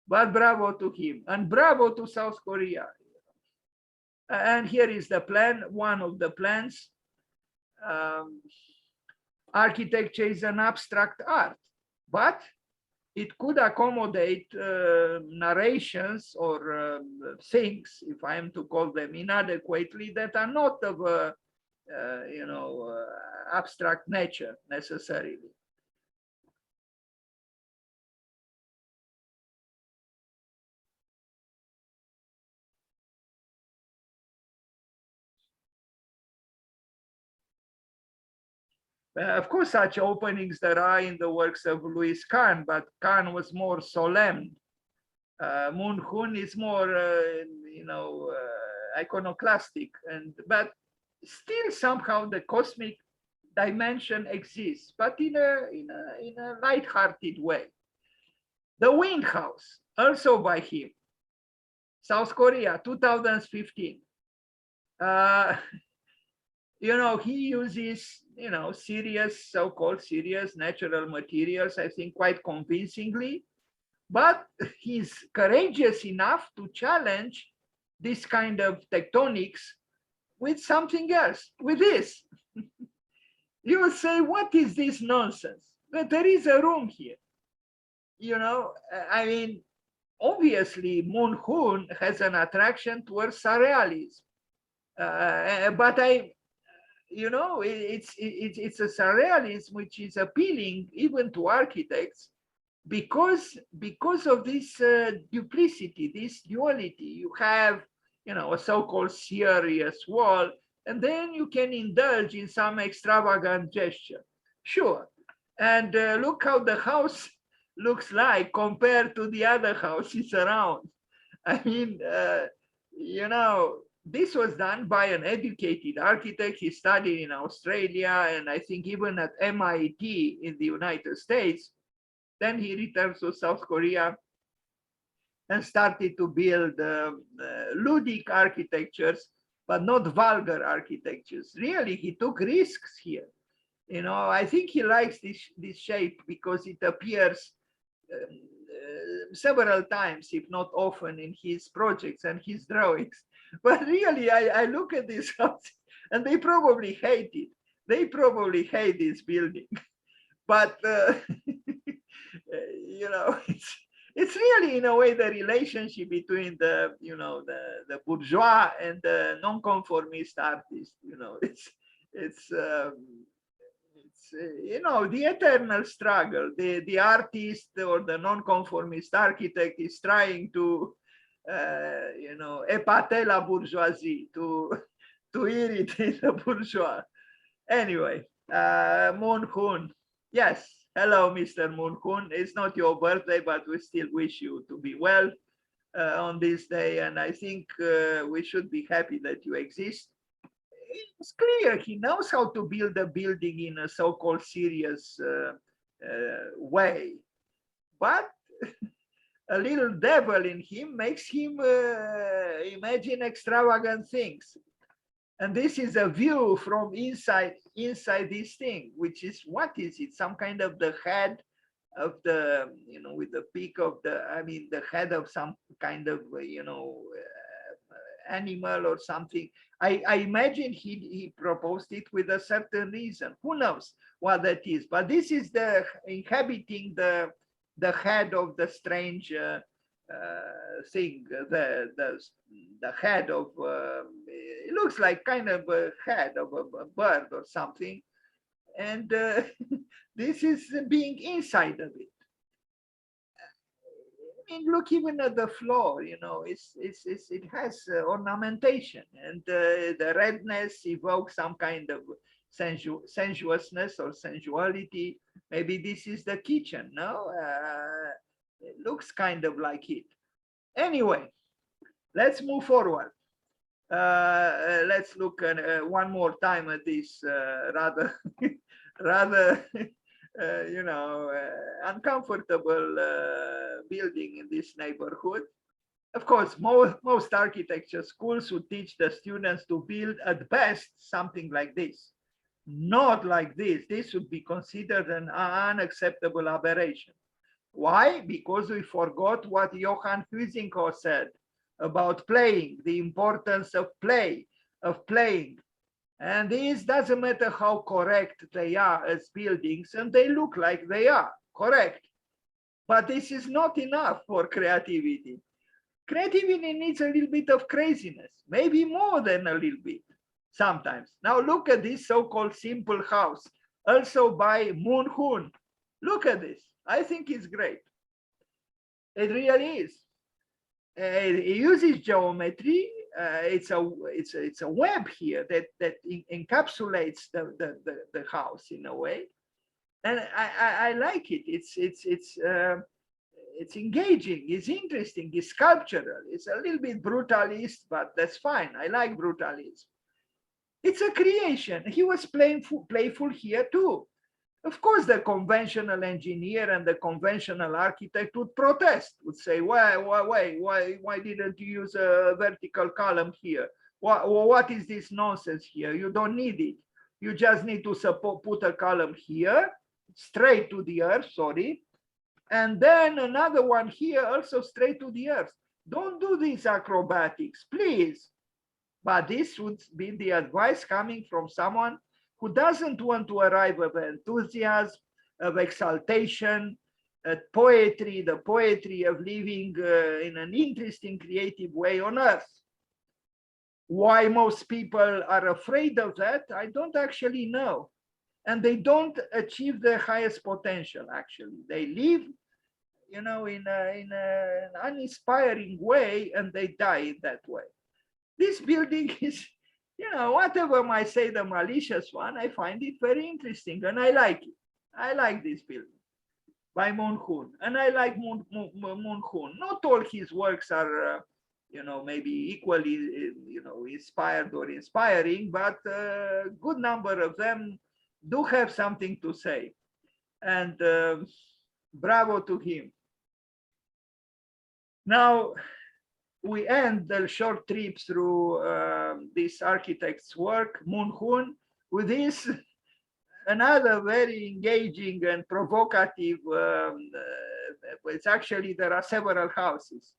but bravo to him and bravo to South Korea. And here is the plan, one of the plans. Architecture is an abstract art, but it could accommodate narrations or things, if I am to call them inadequately, that are not of a you know, abstract nature necessarily. Of course, such openings there are in the works of Louis Kahn, but Kahn was more solemn. Moon Hun is more, you know, iconoclastic, but still somehow the cosmic dimension exists, but in a light-hearted way. The Wind House, also by him, South Korea, 2015. You know, he uses, you know, serious, so-called serious natural materials, I think quite convincingly, but he's courageous enough to challenge this kind of tectonics with something else, with this. You will say, what is this nonsense? But there is a room here. You know, I mean, obviously Moon Hoon has an attraction towards surrealism. But it's a surrealism which is appealing even to architects because of this duplicity, this duality. You have, a so-called serious wall, and then you can indulge in some extravagant gesture. Sure. And look how the house looks like compared to the other houses around. I mean, this was done by an educated architect. He studied in Australia and I think even at MIT in the United States. Then he returned to South Korea and started to build ludic architectures, but not vulgar architectures. Really, he took risks here. I think he likes this shape because it appears several times, if not often, in his projects and his drawings. But really, I look at this house and they probably hate it. They probably hate this building. But it's really, in a way, the relationship between the bourgeois and the non-conformist artist. It's the eternal struggle. The artist or the non-conformist architect is trying to épater la bourgeoisie, to irritate the bourgeois. Anyway, Moon Hoon. Yes, hello, Mr. Moon Hoon. It's not your birthday, but we still wish you to be well on this day. And I think we should be happy that you exist. It's clear he knows how to build a building in a so-called serious way. But a little devil in him makes him imagine extravagant things. And this is a view from inside this thing, which is, what is it? Some kind of the head of the, with the peak of the head of some kind of, animal or something. I imagine he proposed it with a certain reason. Who knows what that is? But this is the inhabiting the head of the strange thing, the head of it looks like kind of a head of a bird or something, and this is being inside of it. I mean, look even at the floor, it has ornamentation, and the redness evokes some kind of sensuousness or sensuality. Maybe this is the kitchen, no? It looks kind of like it. Anyway, let's move forward. Let's look at one more time at this rather uncomfortable building in this neighborhood. Of course, most architecture schools would teach the students to build at best something like this. Not like this. This would be considered an unacceptable aberration. Why? Because we forgot what Johann Heisinko said about playing, the importance of playing. And this doesn't matter how correct they are as buildings, and they look like they are correct. But this is not enough for creativity. Creativity needs a little bit of craziness, maybe more than a little bit sometimes. Now look at this so-called simple house, also by Moon Hoon. Look at this. I think it's great. It really is. It uses geometry. It's a web here that encapsulates the house in a way, and I like it. It's engaging. It's interesting. It's sculptural. It's a little bit brutalist, but that's fine. I like brutalism. It's a creation. He was playful here too. Of course, the conventional engineer and the conventional architect would protest, would say, why didn't you use a vertical column here? What is this nonsense here? You don't need it. You just need to put a column here, straight to the earth, sorry, and then another one here, also straight to the earth. Don't do these acrobatics, please. But this would be the advice coming from someone who doesn't want to arrive at enthusiasm, of exaltation, poetry, the poetry of living in an interesting, creative way on Earth. Why most people are afraid of that, I don't actually know. And they don't achieve their highest potential, actually. They live, you know, in an uninspiring way, and they die in that way. This building is, you know, whatever might say the malicious one, I find it very interesting, and I like it. I like this building by Moon Hoon, and I like Moon Hoon. Not all his works are, you know, maybe equally, you know, inspired or inspiring, but a good number of them do have something to say, and bravo to him. Now we end the short trip through this architect's work, Moon Hoon, with this another very engaging and provocative. It's actually, there are several houses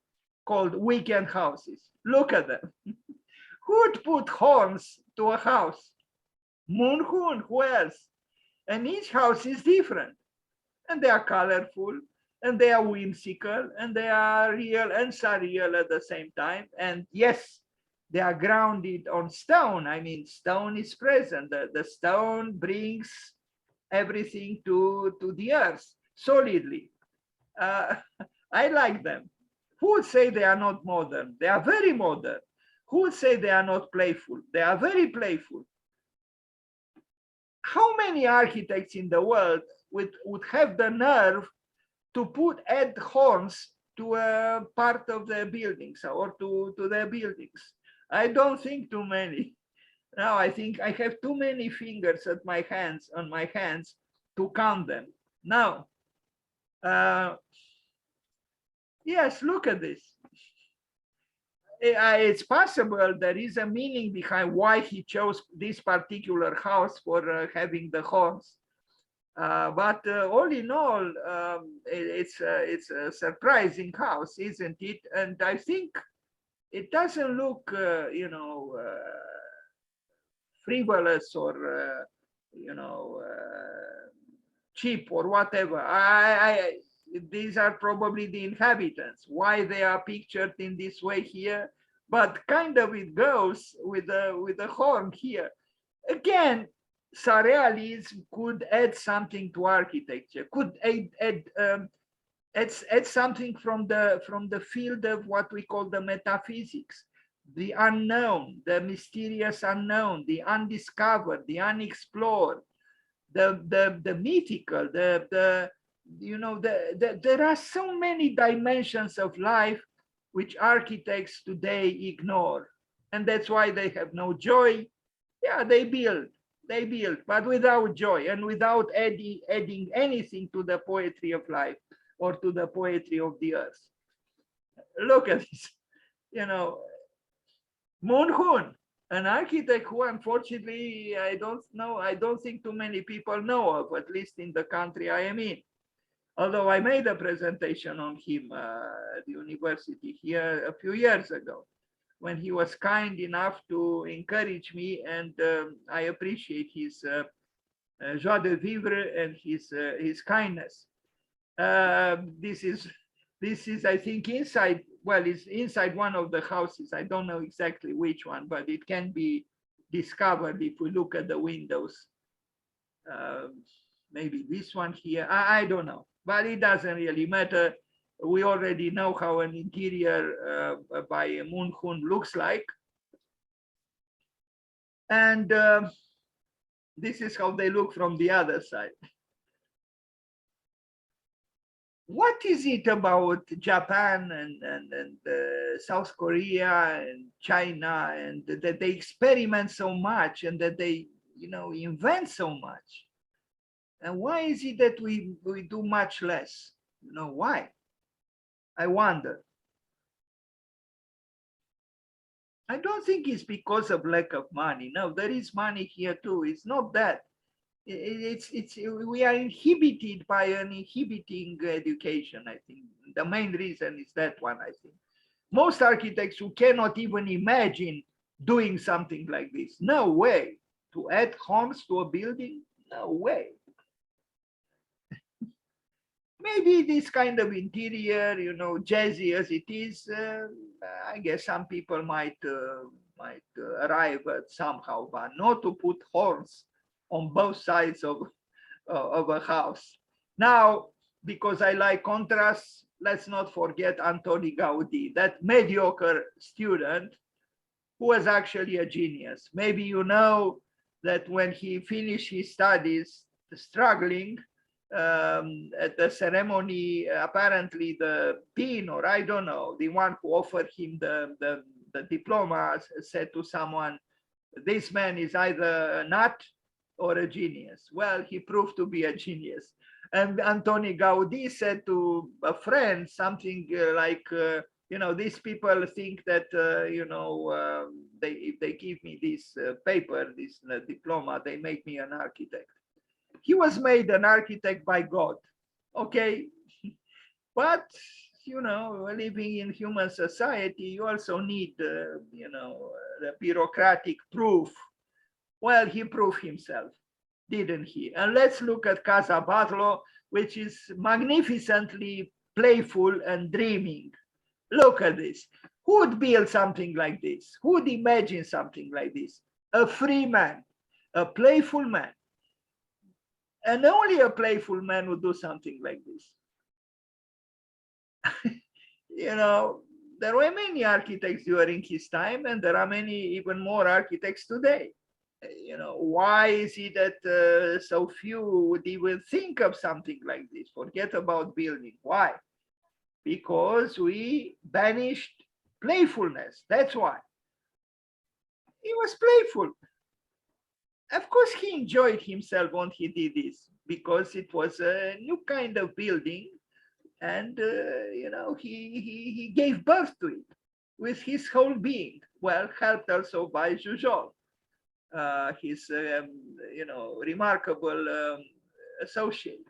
called weekend houses. Look at them. Who would put horns to a house? Moon Hoon, who else? And each house is different, and they are colorful, and they are whimsical, and they are real and surreal at the same time. And yes, they are grounded on stone. I mean, stone is present. The stone brings everything to the earth solidly. I like them. Who would say they are not modern? They are very modern. Who would say they are not playful? They are very playful. How many architects in the world would have the nerve to add horns to a part of their buildings or to their buildings? I don't think too many. Now I think I have too many fingers on my hands to count them. Now, yes, look at this. It's possible there is a meaning behind why he chose this particular house for having the horns. But all in all, it's a surprising house, isn't it? And I think it doesn't look, you know, frivolous or, you know, cheap or whatever. These are probably the inhabitants, why they are pictured in this way here, but kind of it goes with the horn here. Again, surrealism could add something to architecture, could add something from the field of what we call the metaphysics, the unknown, the mysterious unknown, the undiscovered, the unexplored, the mythical, you know, there are so many dimensions of life which architects today ignore, and that's why they have no joy. Yeah, they build, but without joy and without adding anything to the poetry of life or to the poetry of the earth. Look at this, you know, Moon Hoon, an architect who unfortunately I don't think too many people know of, at least in the country I am in. Although I made a presentation on him at the university here a few years ago, when he was kind enough to encourage me, and I appreciate his joie de vivre and his kindness. This is I think inside. Well, it's inside one of the houses. I don't know exactly which one, but it can be discovered if we look at the windows. Maybe this one here. I don't know, but it doesn't really matter. We already know how an interior by a Moon Hoon looks like. And this is how they look from the other side. What is it about Japan and South Korea and China, and that they experiment so much and that they, you know, invent so much? And why is it that we do much less? You know, why? I wonder. I don't think it's because of lack of money. No, there is money here too. It's not that. We are inhibited by an inhibiting education. I think the main reason is that one. I think most architects who cannot even imagine doing something like this. No way. To add homes to a building? No way. maybe this kind of interior, jazzy as it is, I guess some people might arrive at somehow, but not to put horns on both sides of a house. Now, because I like contrast, let's not forget Antoni Gaudi, that mediocre student who was actually a genius. Maybe you know that when he finished his studies, struggling at the ceremony, apparently the dean, or I don't know, the one who offered him the diploma, said to someone, this man is either a nut or a genius. Well, he proved to be a genius. And Antoni Gaudi said to a friend something like, these people think that, if they give me this paper, this diploma, they make me an architect. He was made an architect by God, okay? But, living in human society, you also need, the bureaucratic proof. Well, he proved himself, didn't he? And let's look at Casa Batlló, which is magnificently playful and dreaming. Look at this. Who would build something like this? Who would imagine something like this? A free man, a playful man. And only a playful man would do something like this. There were many architects during his time, and there are many even more architects today. Why is it that so few would even think of something like this? Forget about building. Why? Because we banished playfulness. That's why. He was playful. Of course, he enjoyed himself when he did this, because it was a new kind of building, and he gave birth to it with his whole being. Well, helped also by Jujol, his remarkable associate.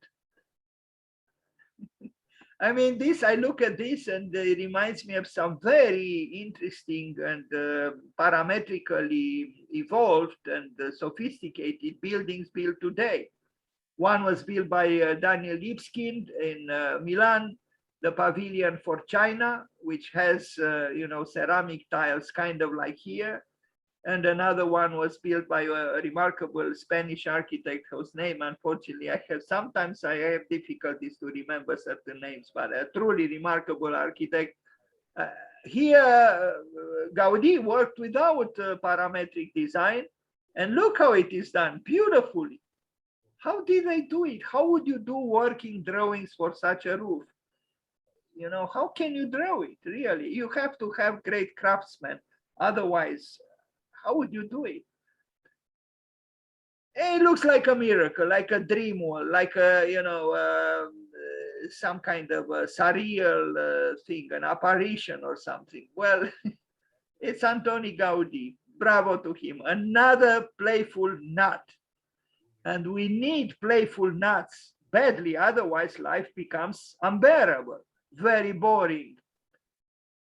I mean, I look at this and it reminds me of some very interesting and parametrically evolved and sophisticated buildings built today. One was built by Daniel Lipskind in Milan, the pavilion for China, which has, ceramic tiles kind of like here. And another one was built by a remarkable Spanish architect whose name, unfortunately, sometimes I have difficulties to remember certain names, but a truly remarkable architect. Here, Gaudi worked without parametric design, and look how it is done, beautifully. How did they do it? How would you do working drawings for such a roof? How can you draw it, really? You have to have great craftsmen. Otherwise, how would you do it? It looks like a miracle, like a dream wall, like some kind of a surreal thing, an apparition or something. Well, it's Antoni Gaudi. Bravo to him. Another playful nut. And we need playful nuts badly, otherwise life becomes unbearable, very boring.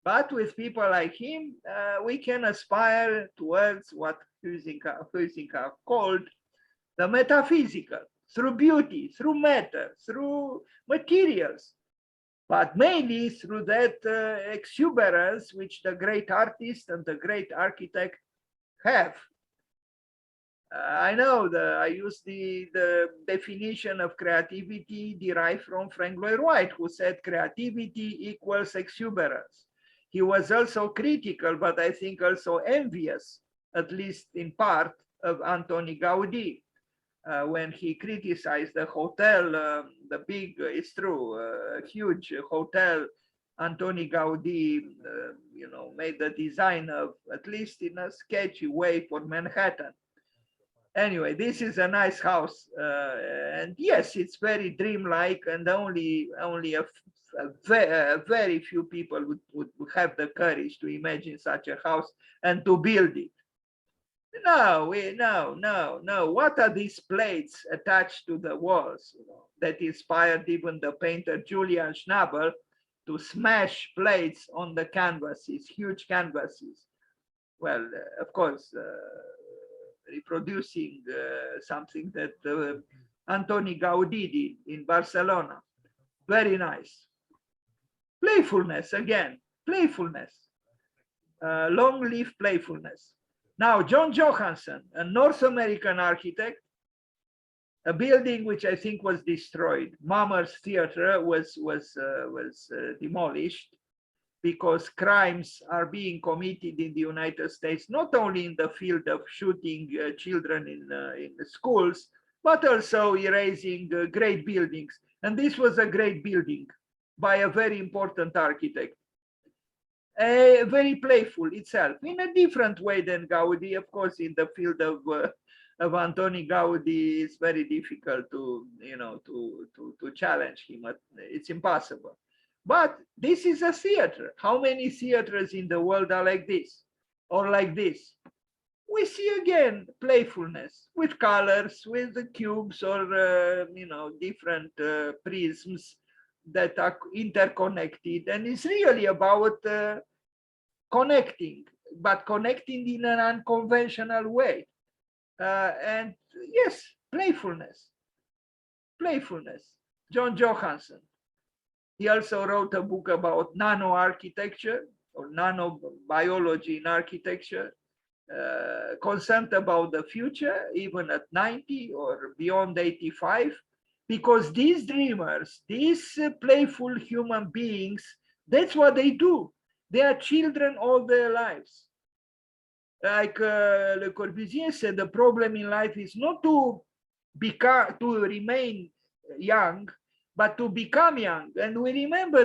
But with people like him, we can aspire towards what Heisinko called the metaphysical, through beauty, through matter, through materials, but mainly through that exuberance which the great artist and the great architect have. I know I use the definition of creativity derived from Frank Lloyd Wright, who said creativity equals exuberance. He was also critical, but I think also envious, at least in part, of Antoni Gaudi. When he criticized the hotel, the big, it's true, huge hotel, Antoni Gaudi, made the design of, at least in a sketchy way, for Manhattan. Anyway, this is a nice house, and yes, it's very dreamlike, and only a very few people would have the courage to imagine such a house and to build it. No. What are these plates attached to the walls that inspired even the painter Julian Schnabel to smash plates on the canvases, huge canvases? Well, of course, reproducing something that Antoni Gaudi did in Barcelona. Very nice. Playfulness again, playfulness. Long live playfulness. Now, John Johansen, a North American architect, a building which I think was destroyed. Mammer's Theater was demolished because crimes are being committed in the United States, not only in the field of shooting children in the schools, but also erasing great buildings. And this was a great building by a very important architect. Very playful itself, in a different way than Gaudi. Of course, in the field of Antoni Gaudi, it's very difficult to, to challenge him. It's impossible. But this is a theater. How many theaters in the world are like this or like this? We see again playfulness with colors, with the cubes or different prisms that are interconnected, and it's really about connecting, but connecting in an unconventional way. And yes, playfulness. John Johansen. He also wrote a book about nano-architecture or nanobiology in architecture, concerned about the future, even at 90 or beyond 85, because these dreamers, these playful human beings, that's what they do. They are children all their lives. Like Le Corbusier said, the problem in life is not to remain young, but to become young. And we remember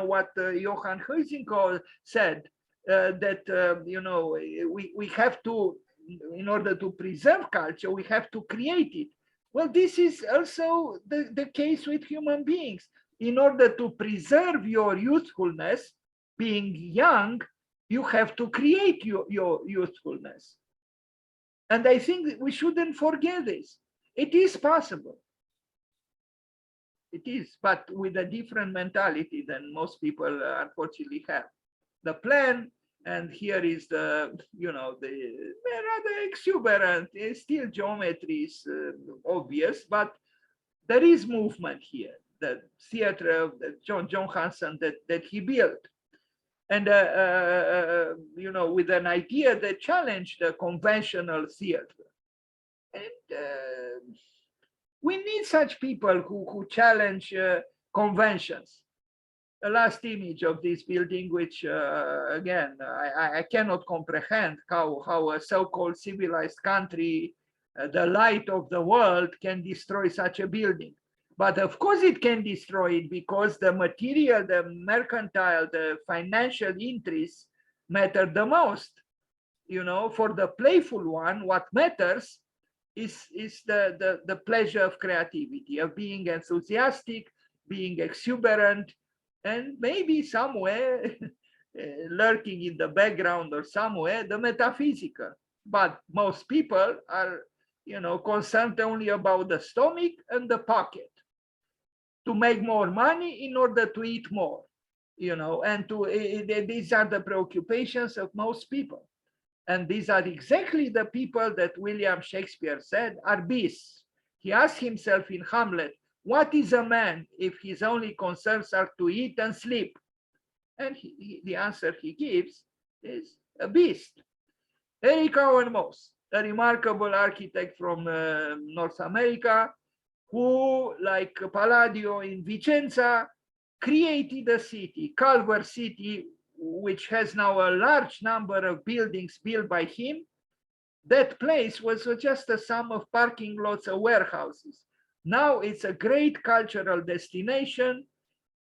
what Johann Heisinko said, that we have to, in order to preserve culture, we have to create it. Well, this is also the case with human beings. In order to preserve your youthfulness, being young, you have to create your youthfulness. And I think that we shouldn't forget this. It is possible. It is, but with a different mentality than most people unfortunately have. The plan, and here is the rather exuberant, still geometry is obvious, but there is movement here. The theater of John Johansen that he built, and with an idea that challenged the conventional theater. And we need such people who challenge conventions. The last image of this building, which again I cannot comprehend how a so-called civilized country, the light of the world, can destroy such a building. But of course it can destroy it, because the material, the mercantile, the financial interests matter the most. For the playful one, what matters is the pleasure of creativity, of being enthusiastic, being exuberant, and maybe somewhere lurking in the background or somewhere, the metaphysical. But most people are, concerned only about the stomach and the pocket, to make more money in order to eat more, and these are the preoccupations of most people. And these are exactly the people that William Shakespeare said are beasts. He asked himself in Hamlet, what is a man if his only concerns are to eat and sleep? And the answer he gives is a beast. Eric Owen Moss, a remarkable architect from North America, who, like Palladio in Vicenza, created a city, Culver City, which has now a large number of buildings built by him. That place was just a sum of parking lots and warehouses. Now it's a great cultural destination,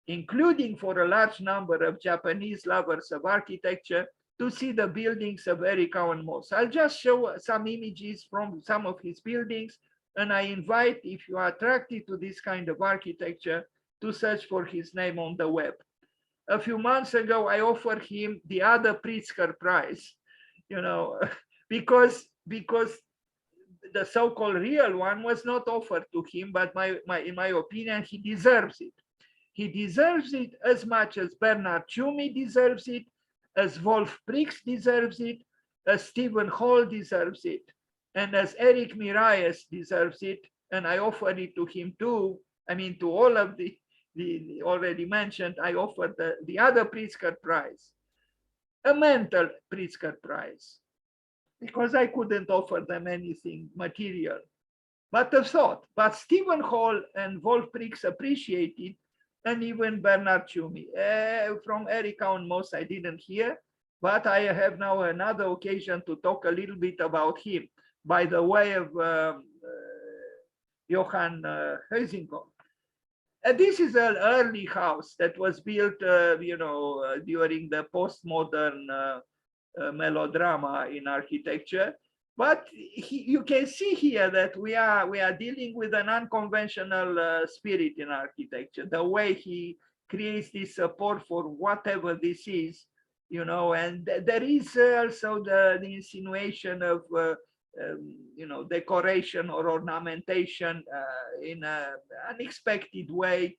including for a large number of Japanese lovers of architecture, to see the buildings of Eric Owen Moss. I'll just show some images from some of his buildings, and I invite, if you are attracted to this kind of architecture, to search for his name on the web. A few months ago, I offered him the other Pritzker Prize, because the so-called real one was not offered to him, but in my opinion, he deserves it. He deserves it as much as Bernard Tschumi deserves it, as Wolf Prix deserves it, as Stephen Hall deserves it, and as Eric Miralles deserves it. And I offered it to him too, I mean, to all of the already mentioned, I offered the other Pritzker Prize, a mental Pritzker Prize, because I couldn't offer them anything material, but a thought. But Stephen Hall and Wolf Prix appreciated, and even Bernard Tschumi. From Eric Moss, I didn't hear, but I have now another occasion to talk a little bit about him by the way of Johann Heisinko. This is an early house that was built, during the postmodern melodrama in architecture. But you can see here that we are dealing with an unconventional spirit in architecture. The way he creates this support for whatever this is, and there is also the insinuation of decoration or ornamentation in an unexpected way.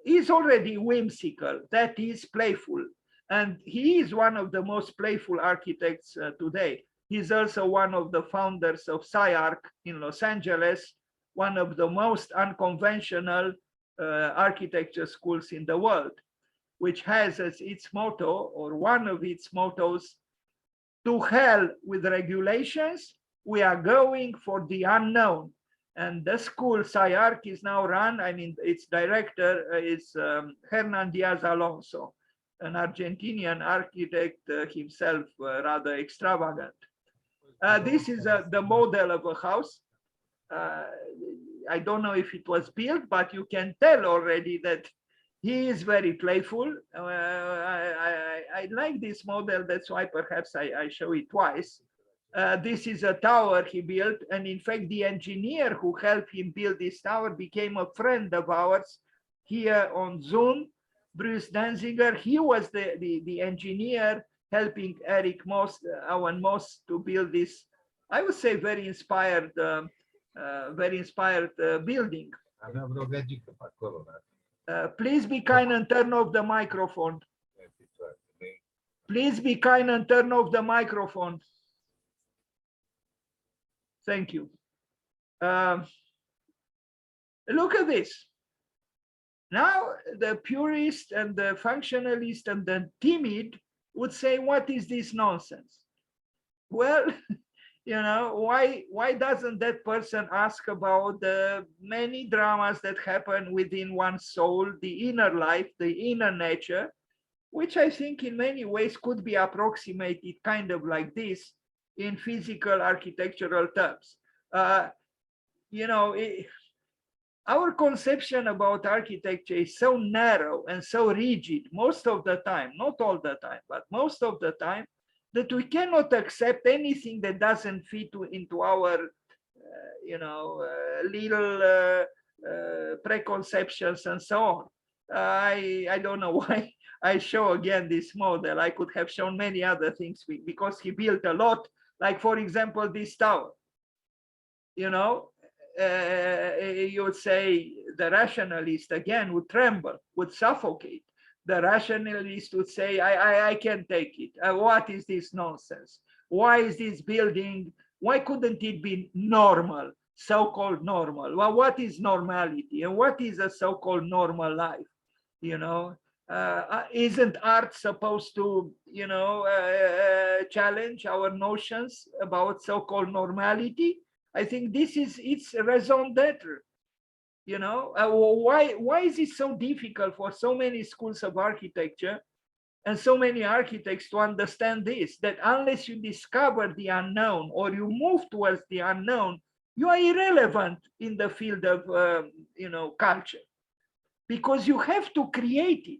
Is already whimsical. That is playful, and he is one of the most playful architects today. He's also one of the founders of SciArc in Los Angeles, one of the most unconventional architecture schools in the world, which has as its motto, or one of its mottos, to hell with regulations, we are going for the unknown. And the school SciArc is now run, I mean, its director is Hernan Diaz Alonso, an Argentinian architect himself, rather extravagant. This is the model of a house. I don't know if it was built, but you can tell already that he is very playful. I like this model, that's why perhaps I show it twice. This is a tower he built, and in fact, the engineer who helped him build this tower became a friend of ours here on Zoom, Bruce Danziger. He was the engineer helping Eric Moss, Owen Moss, to build this, I would say, very inspired building. Please be kind and turn off the microphone. Please be kind and turn off the microphone. Thank you. Look at this. Now, the purist and the functionalist and the timid would say, what is this nonsense? Well, why doesn't that person ask about the many dramas that happen within one's soul, the inner life, the inner nature, which I think in many ways could be approximated kind of like this in physical architectural terms. Our conception about architecture is so narrow and so rigid most of the time, not all the time, but most of the time, that we cannot accept anything that doesn't fit into our, little preconceptions and so on. I don't know why I show again this model. I could have shown many other things because he built a lot, like, for example, this tower. You would say the rationalist again would tremble, would suffocate. The rationalist would say, I can't take it. What is this nonsense? Why is this building? Why couldn't it be normal, so-called normal? Well, what is normality? And what is a so-called normal life? Isn't art supposed to, challenge our notions about so-called normality? I think this is its raison d'etre. Why is it so difficult for so many schools of architecture and so many architects to understand this, that unless you discover the unknown or you move towards the unknown, you are irrelevant in the field of, culture, because you have to create it,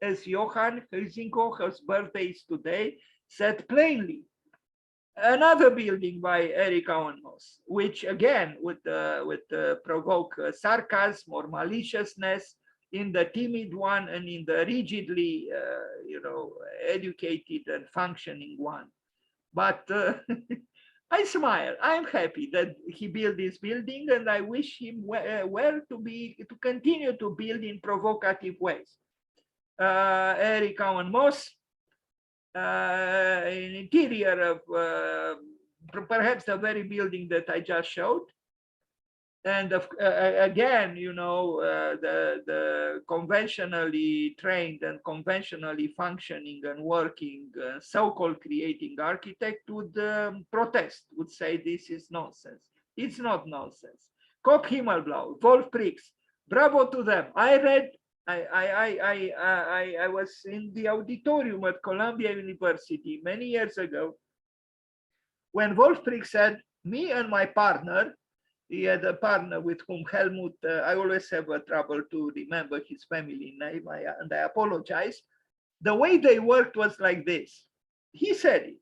as Johann Heisinko, whose birthday is today, said plainly. Another building by Eric Moss, which again would provoke sarcasm or maliciousness in the timid one and in the rigidly, educated and functioning one. But I smile. I'm happy that he built this building, and I wish him well to continue to build in provocative ways. Eric Moss. An interior of perhaps the very building that I just showed. And again, you know, the conventionally trained and conventionally functioning and working so-called creating architect would protest, would say this is nonsense. It's not nonsense. Kop Himmelblau, Wolf Prix, bravo to them. I read, I was in the auditorium at Columbia University many years ago when Wolf Prix said, me and my partner, he had a partner with whom Helmut, I always have a trouble to remember his family name, and I apologize. The way they worked was like this. He said it.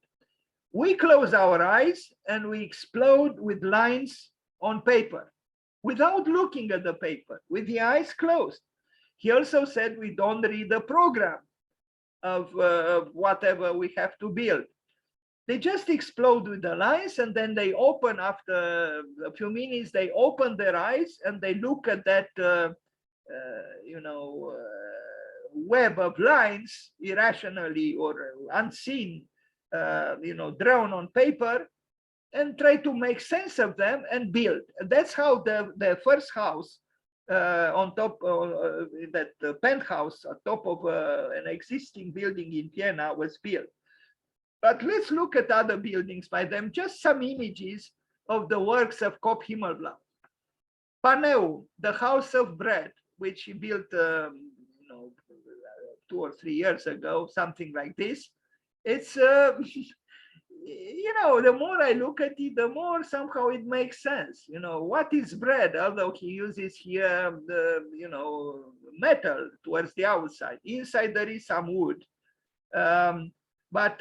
We close our eyes and we explode with lines on paper without looking at the paper, with the eyes closed. He also said we don't read the program of whatever we have to build. They just explode with the lines, and then they open after a few minutes, they open their eyes and they look at that, you know, web of lines irrationally or unseen, you know, drawn on paper, and try to make sense of them and build. And that's how the first house on top of that penthouse on top of an existing building in Vienna was built. But let's look at other buildings by them, just some images of the works of Kop Himmelblau. Paneu, the House of Bread, which he built you know, 2 or 3 years ago, something like this. It's, you know, the more I look at it, the more somehow it makes sense. You know, what is bread? Although he uses here the, you know, metal towards the outside. Inside there is some wood. But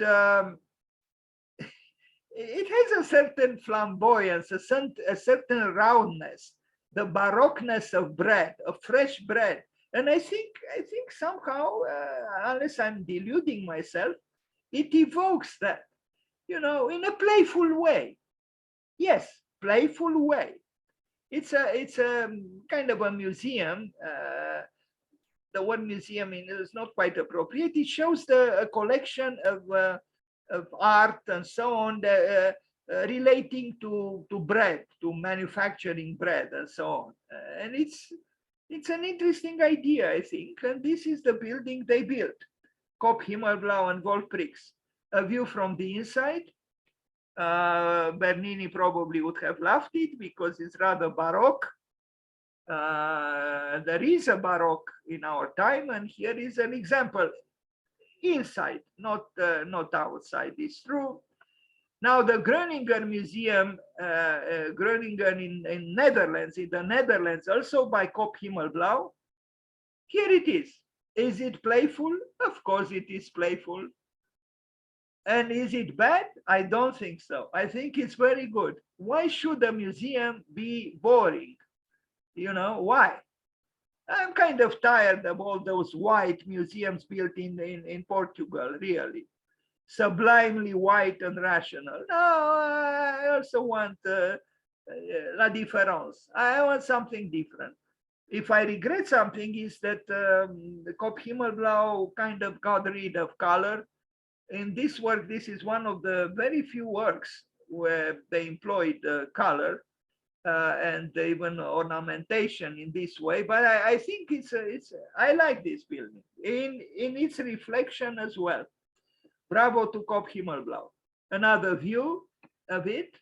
it has a certain flamboyance, a certain roundness, the baroqueness of bread, of fresh bread. And I think somehow, unless I'm deluding myself, it evokes that, you know, in a playful way. Yes, playful way. It's a kind of a museum. The word museum is not quite appropriate. It shows a collection of art and so on relating to bread, to manufacturing bread and so on. And it's an interesting idea, I think. And this is the building they built, Kop Himmelblau and Wolf Prix. A view from the inside. Bernini probably would have loved it because it's rather baroque. There is a baroque in our time, and here is an example inside, not outside. It's true. Now the Groningen Museum, Groningen in Netherlands, in the Netherlands, also by Kop Himmelblau. Here it is. Is it playful? Of course it is playful. And is it bad? I don't think so. I think it's very good. Why should a museum be boring? You know, why? I'm kind of tired of all those white museums built in Portugal, really. Sublimely white and rational. No, I also want la différence. I want something different. If I regret something, is that the Kop Himmelblau kind of got rid of color. In this work, this is one of the very few works where they employed color. And even ornamentation in this way, but I think I like this building in its reflection as well. Bravo to Kop Himmelblau. Another view of it.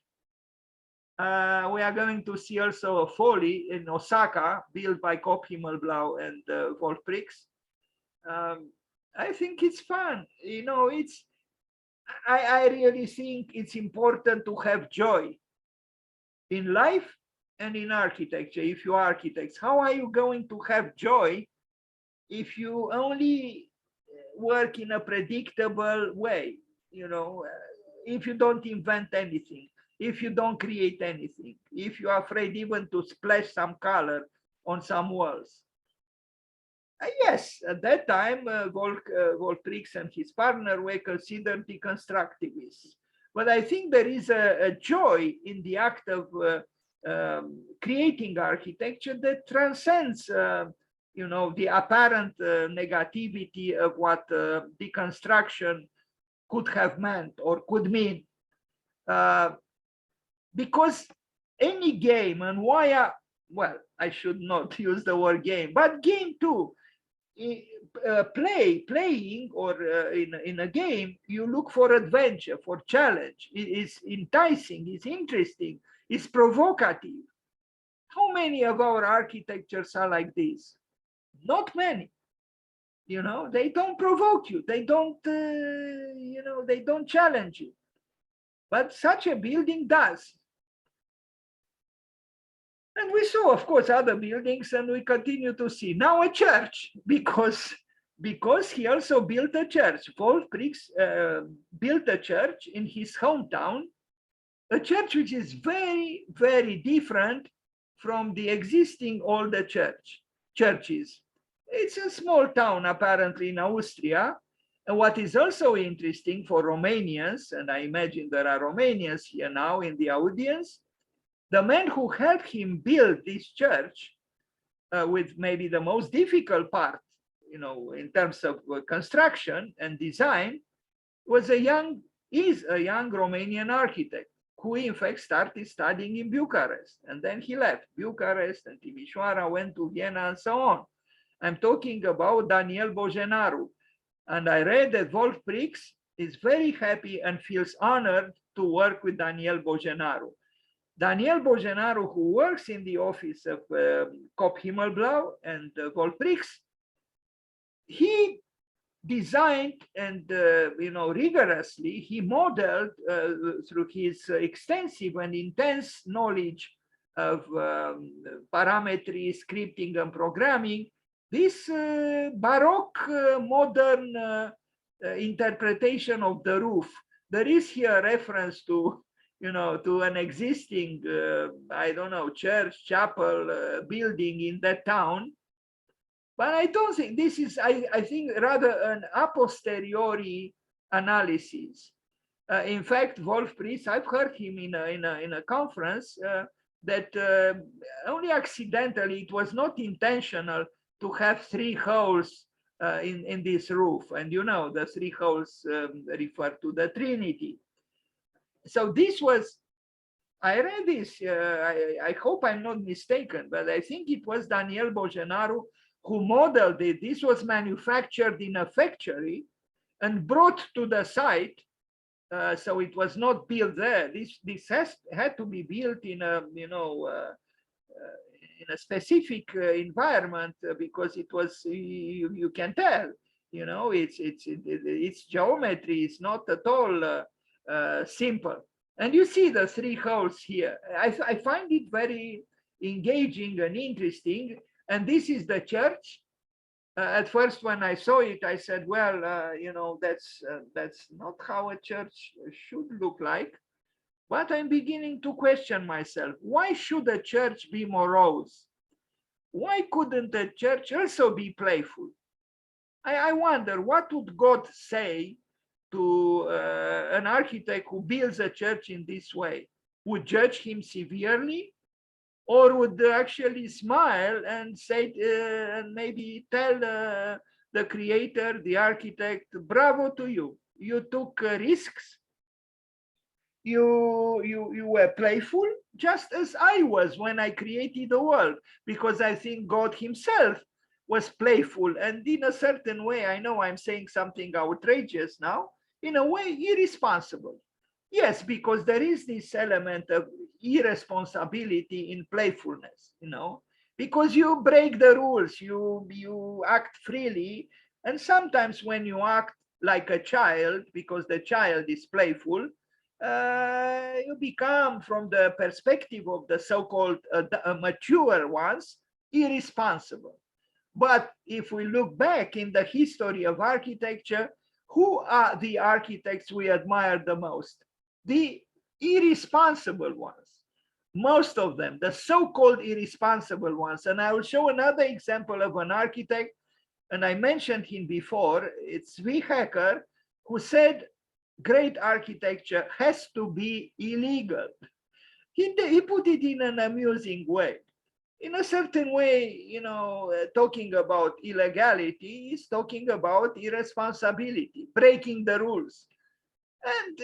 We are going to see also a Folly in Osaka, built by Kop Himmelblau and Wolf Prix. I think it's fun. You know, I really think it's important to have joy in life and in architecture. If you are architects, how are you going to have joy if you only work in a predictable way? You know, if you don't invent anything, if you don't create anything, if you are afraid even to splash some color on some walls. Yes, at that time, Wolf Prix and his partner were considered deconstructivists. But I think there is a joy in the act of creating architecture that transcends, you know, the apparent negativity of what deconstruction could have meant or could mean. Because any game, and why well, I should not use the word game, but game too. Playing or in a game, you look for adventure, for challenge. It is enticing, it's interesting, it's provocative. How many of our architectures are like this? Not many. You know, they don't provoke you. They don't, they don't challenge you. But such a building does. And we saw, of course, other buildings, and we continue to see now a church, because he also built a church. Wolf-Prix built a church in his hometown, a church which is very, very different from the existing older churches. It's a small town, apparently, in Austria. And what is also interesting for Romanians, and I imagine there are Romanians here now in the audience, the man who helped him build this church, with maybe the most difficult part, in terms of construction and design, is a young Romanian architect who in fact started studying in Bucharest. And then he left Bucharest and Timișoara, went to Vienna and so on. I'm talking about Daniel Bojenaru. And I read that Wolf-Prix is very happy and feels honored to work with Daniel Bojenaru. Daniel Bojenaru, who works in the office of Kop Himmelblau and Wolf-Prix, he designed and, rigorously, he modeled through his extensive and intense knowledge of parametry, scripting, and programming, this Baroque modern interpretation of the roof. There is here a reference to, to an existing, church, chapel, building in that town. But I don't think this is, I think, rather an a posteriori analysis. In fact, Wolf-Prix, I've heard him in a conference that only accidentally, it was not intentional to have 3 holes in this roof. And the 3 holes refer to the Trinity. So this was, I read this, I hope I'm not mistaken, but I think it was Daniel Bojenaru who modeled it. This was manufactured in a factory and brought to the site. So it was not built there. This had to be built in a, in a specific environment, because it was, you can tell, its geometry is not at all simple. And you see the 3 holes here. I find it very engaging and interesting. And this is the church. At first, when I saw it, I said, well, that's not how a church should look like. But I'm beginning to question myself. Why should a church be morose? Why couldn't a church also be playful? I wonder, what would God say to an architect who builds a church in this way? Would judge him severely? Or would actually smile and say, and maybe tell the creator, the architect, bravo to you. You took risks. You were playful, just as I was when I created the world, because I think God himself was playful, and in a certain way, I know I'm saying something outrageous now, in a way irresponsible. Yes, because there is this element of irresponsibility in playfulness, because you break the rules, you act freely, and sometimes when you act like a child, because the child is playful, you become, from the perspective of the so-called mature ones, irresponsible. But if we look back in the history of architecture, who are the architects we admire the most? The irresponsible ones. Most of them, the so-called irresponsible ones. And I will show another example of an architect, and I mentioned him before. It's V. Hacker, who said great architecture has to be illegal. He put it in an amusing way. In a certain way, talking about illegality is talking about irresponsibility, breaking the rules. And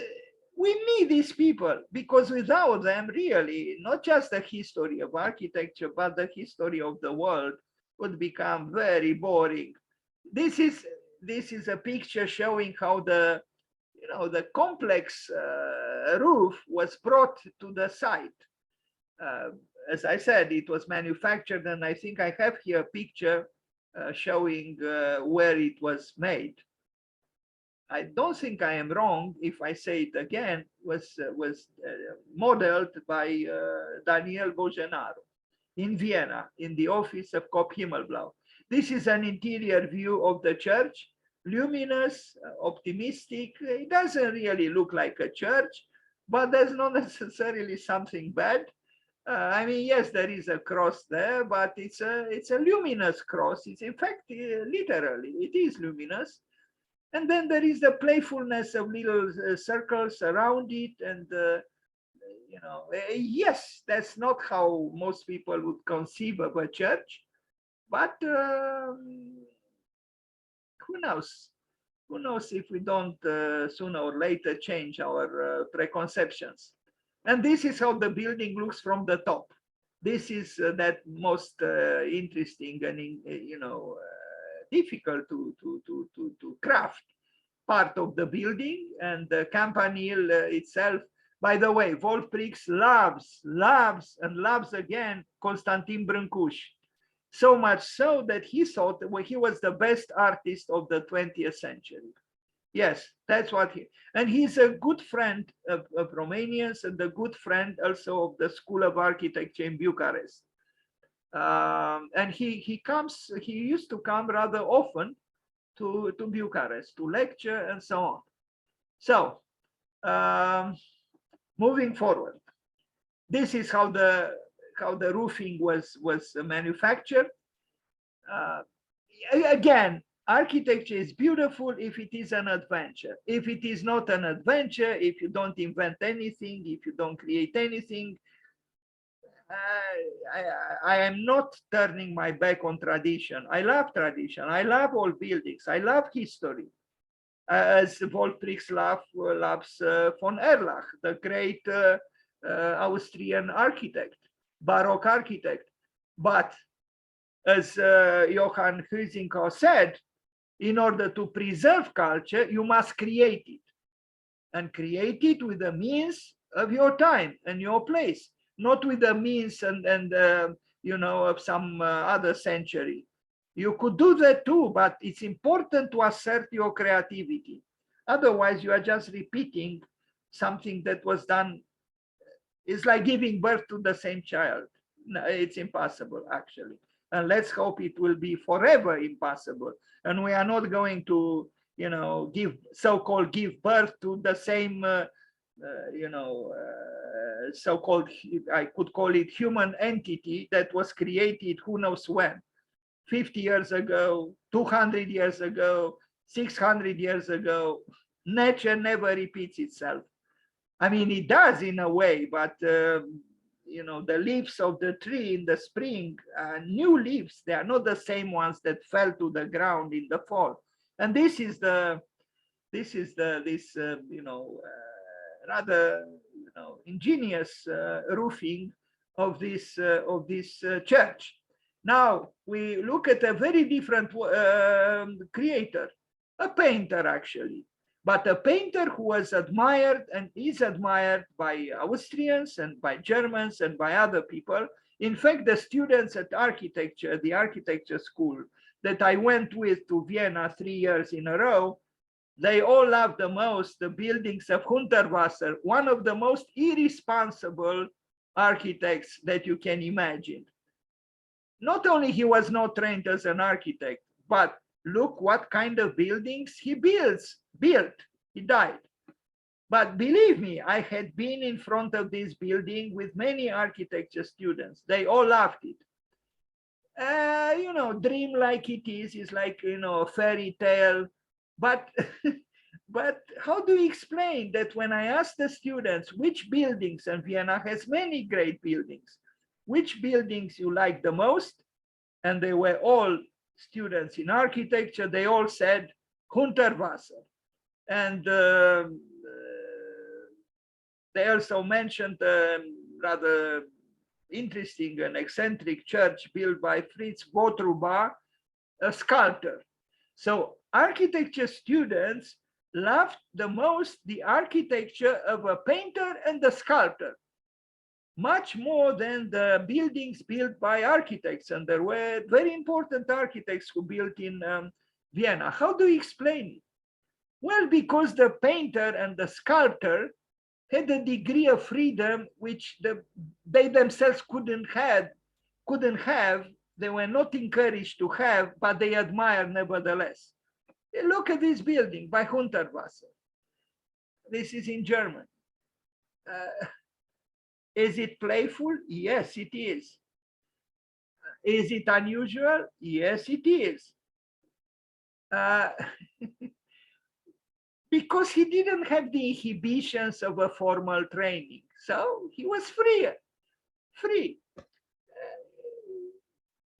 we need these people, because without them, really, not just the history of architecture, but the history of the world would become very boring. This is a picture showing how the complex roof was brought to the site. As I said, it was manufactured, and I think I have here a picture showing where it was made. I don't think I am wrong if I say it again, was modeled by Daniel Bogenaro in Vienna, in the office of Kop Himmelblau. This is an interior view of the church, luminous, optimistic. It doesn't really look like a church, but there's not necessarily something bad. I mean, yes, there is a cross there, but it's a luminous cross. It's in fact, literally, it is luminous. And then there is the playfulness of little circles around it. And, yes, that's not how most people would conceive of a church. But who knows? Who knows if we don't sooner or later change our preconceptions. And this is how the building looks from the top. This is that most interesting and, difficult to craft part of the building. And the campanile itself, by the way, Wolf-Prix loves again Constantin Brâncuș, so much so that he thought he was the best artist of the 20th century. Yes, that's what and he's a good friend of Romanians, and a good friend also of the School of Architecture in Bucharest. And he used to come rather often to Bucharest to lecture and so on. So moving forward, this is how the roofing was manufactured. Again, architecture is beautiful if it is an adventure. If it is not an adventure, if you don't invent anything, if you don't create anything, I am not turning my back on tradition. I love tradition. I love old buildings. I love history. As Wolf-Prix loves von Erlach, the great Austrian architect, Baroque architect. But as Johann Heisinko said, in order to preserve culture, you must create it, and create it with the means of your time and your place, not with the means and of some other century. You could do that too, but it's important to assert your creativity. Otherwise, you are just repeating something that was done. It's like giving birth to the same child. No, it's impossible, actually. And let's hope it will be forever impossible. And we are not going to, so-called give birth to the same, so-called, I could call it human entity that was created who knows when, 50 years ago, 200 years ago, 600 years ago. Nature never repeats itself. I mean, it does in a way, but the leaves of the tree in the spring, new leaves, they are not the same ones that fell to the ground in the fall. And this is rather ingenious roofing of this church. Now we look at a very different creator, a painter actually, but a painter who was admired and is admired by Austrians and by Germans and by other people. In fact, the students at architecture, the architecture school that I went with to Vienna 3 years in a row, they all loved the most the buildings of Hundertwasser, one of the most irresponsible architects that you can imagine. Not only he was not trained as an architect, but look what kind of buildings he built. He died. But believe me, I had been in front of this building with many architecture students. They all loved it. Dream like it is like, a fairy tale. But, but how do you explain that when I asked the students which buildings, and Vienna has many great buildings, which buildings you like the most? And they were all students in architecture. They all said Hundertwasser. And They also mentioned rather interesting and eccentric church built by Fritz Botruba, a sculptor. So architecture students loved the most the architecture of a painter and a sculptor, much more than the buildings built by architects. And there were very important architects who built in Vienna. How do you explain it? Well, because the painter and the sculptor had a degree of freedom which they themselves couldn't have. They were not encouraged to have, but they admire nevertheless. Look at this building by Hundertwasser. This is in German. Is it playful? Yes, it is. Is it unusual? Yes, it is. Because he didn't have the inhibitions of a formal training. So he was free.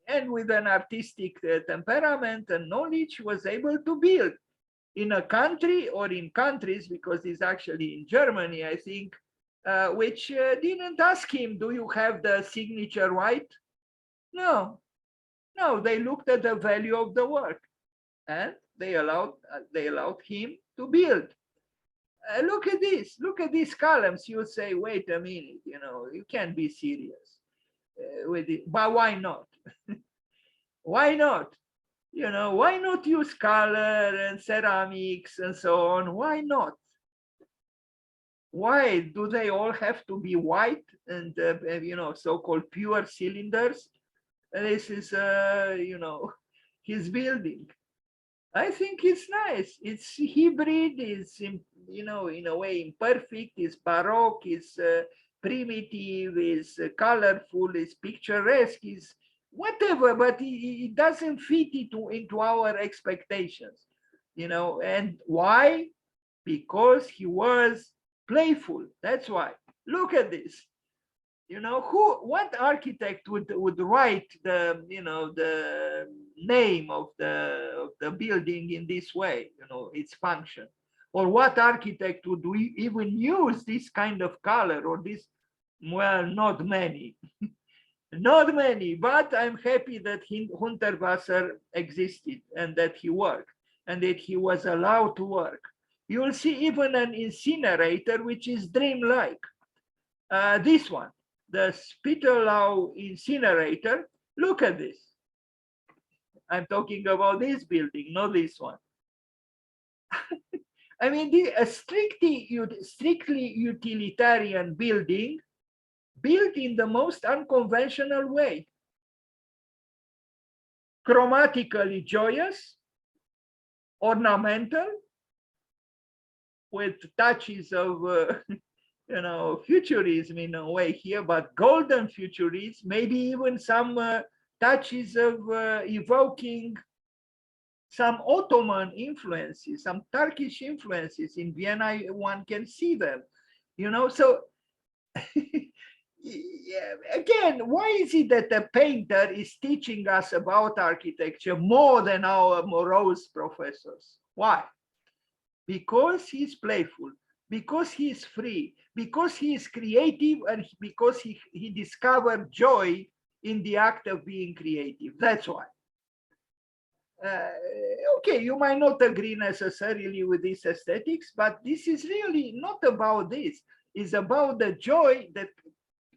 And with an artistic temperament and knowledge, was able to build in a country or in countries, because it's actually in Germany, I think, which didn't ask him, do you have the signature right? No, they looked at the value of the work and they allowed him to build. Look at these columns. You say, wait a minute, you can't be serious with it, but why not? Why not? Why not use color and ceramics and so on? Why not? Why do they all have to be white and so-called pure cylinders? This is his building. I think it's nice. It's hybrid. It's in a way imperfect. It's baroque. It's primitive. It's colorful. It's picturesque. It's whatever, but it doesn't fit into our expectations. And why? Because he was playful. That's why. Look at this. What architect would write the name of the building in this way, its function? Or what architect would even use this kind of color or this? Well, not many. Not many, but I'm happy that Hundertwasser existed and that he worked and that he was allowed to work. You will see even an incinerator, which is dreamlike. This one, the Spittelau incinerator. Look at this. I'm talking about this building, not this one. I mean, a strictly utilitarian building built in the most unconventional way. Chromatically joyous, ornamental, with touches of futurism in a way here, but golden futurism, maybe even some touches of evoking some Ottoman influences, some Turkish influences. In Vienna, one can see them, so yeah, again, why is it that the painter is teaching us about architecture more than our morose professors? Why? Because he's playful, because he's free, because he is creative, and because he discovered joy in the act of being creative. That's why. Okay, you might not agree necessarily with these aesthetics, but this is really not about this. It's about the joy, that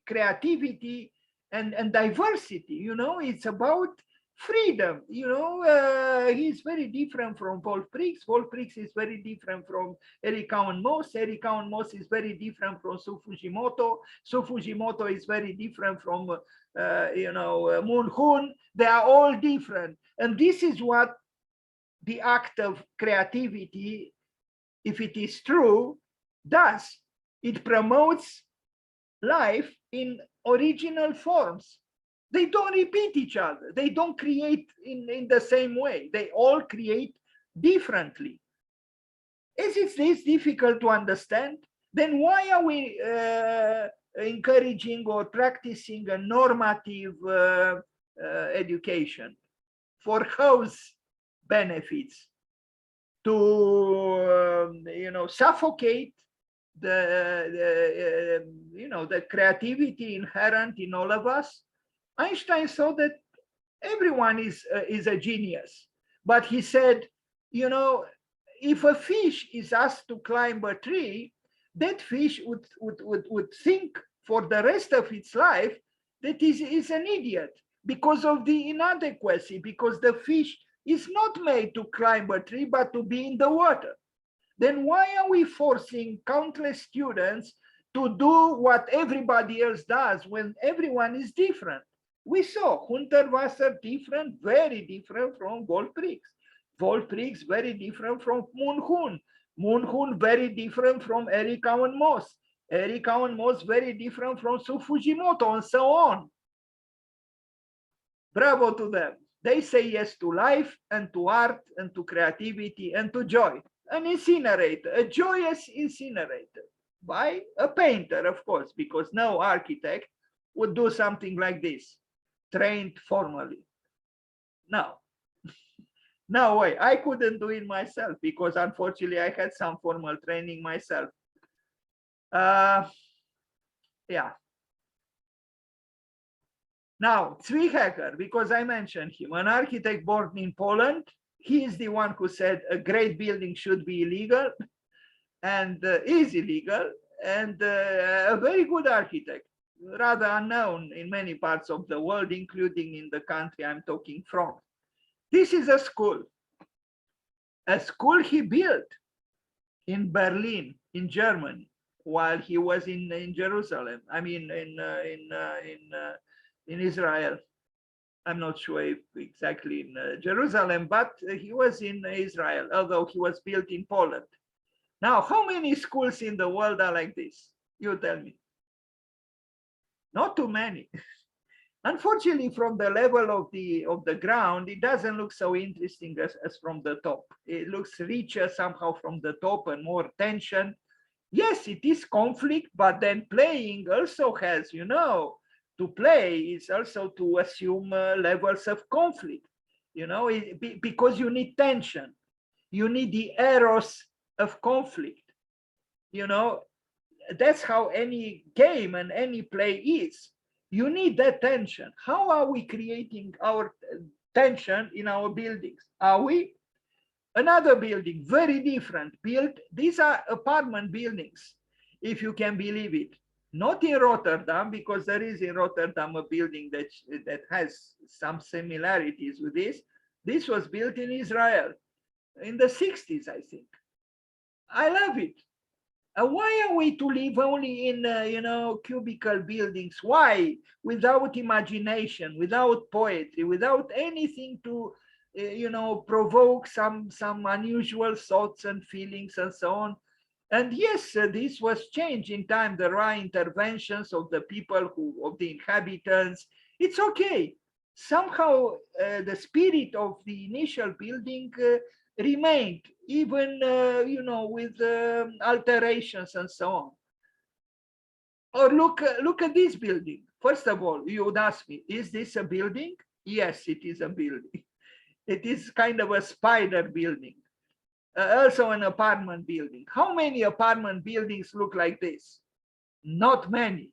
creativity and diversity. It's about freedom. He's very different from Wolf Prix. Wolf Prix is very different from Eric Cowan Moss. Eric Cowan Moss is very different from Su Fujimoto. Su Fujimoto is very different from Moon Hoon. They are all different, and this is what the act of creativity, if it is true, does. It promotes life in original forms. They don't repeat each other. They don't create in the same way. They all create differently. Is it this difficult to understand? Then why are we encouraging or practicing a normative education for whose benefits? To suffocate the creativity inherent in all of us. Einstein saw that everyone is a genius, but he said, if a fish is asked to climb a tree, that fish would think for the rest of its life that is an idiot because of the inadequacy, because the fish is not made to climb a tree, but to be in the water. Then why are we forcing countless students to do what everybody else does when everyone is different? We saw Hunterwasser different, very different from Volprix. Volprix very different from Moon Hoon. Moon Hoon very different from Eric Cowan Moss. Eric Cowan Moss very different from Su Fujimoto, and so on. Bravo to them. They say yes to life and to art and to creativity and to joy. An incinerator, a joyous incinerator by a painter, of course, because no architect would do something like this, trained formally. No, no way. I couldn't do it myself because unfortunately I had some formal training myself. Yeah. Now, Zwihacker, because I mentioned him, an architect born in Poland, he is the one who said a great building should be illegal and is illegal, and a very good architect, rather unknown in many parts of the world, including in the country I'm talking from. This is a school he built in Berlin, in Germany, while he was in Jerusalem. I mean, in Israel. I'm not sure if exactly in Jerusalem, but he was in Israel, although he was built in Poland. Now, how many schools in the world are like this? You tell me. Not too many. Unfortunately, from the level of the ground, it doesn't look so interesting as from the top. It looks richer somehow from the top and more tension. Yes, it is conflict, but then playing also has, to play is also to assume levels of conflict, because you need tension. You need the eros of conflict. That's how any game and any play is. You need that tension. How are we creating our tension in our buildings? Are we? Another building, very different, built. These are apartment buildings, if you can believe it. Not in Rotterdam, because there is in Rotterdam a building that has some similarities with this. This was built in Israel in the 60s, I think. I love it. Why are we to live only in, cubicle buildings? Why? Without imagination, without poetry, without anything to, provoke some unusual thoughts and feelings and so on. And yes, this was changed in time. There are interventions of the people of the inhabitants. It's okay. Somehow the spirit of the initial building remained, even, with alterations and so on. Or look at this building. First of all, you would ask me, is this a building? Yes, it is a building. It is kind of a spider building. Also an apartment building. How many apartment buildings look like this? Not many.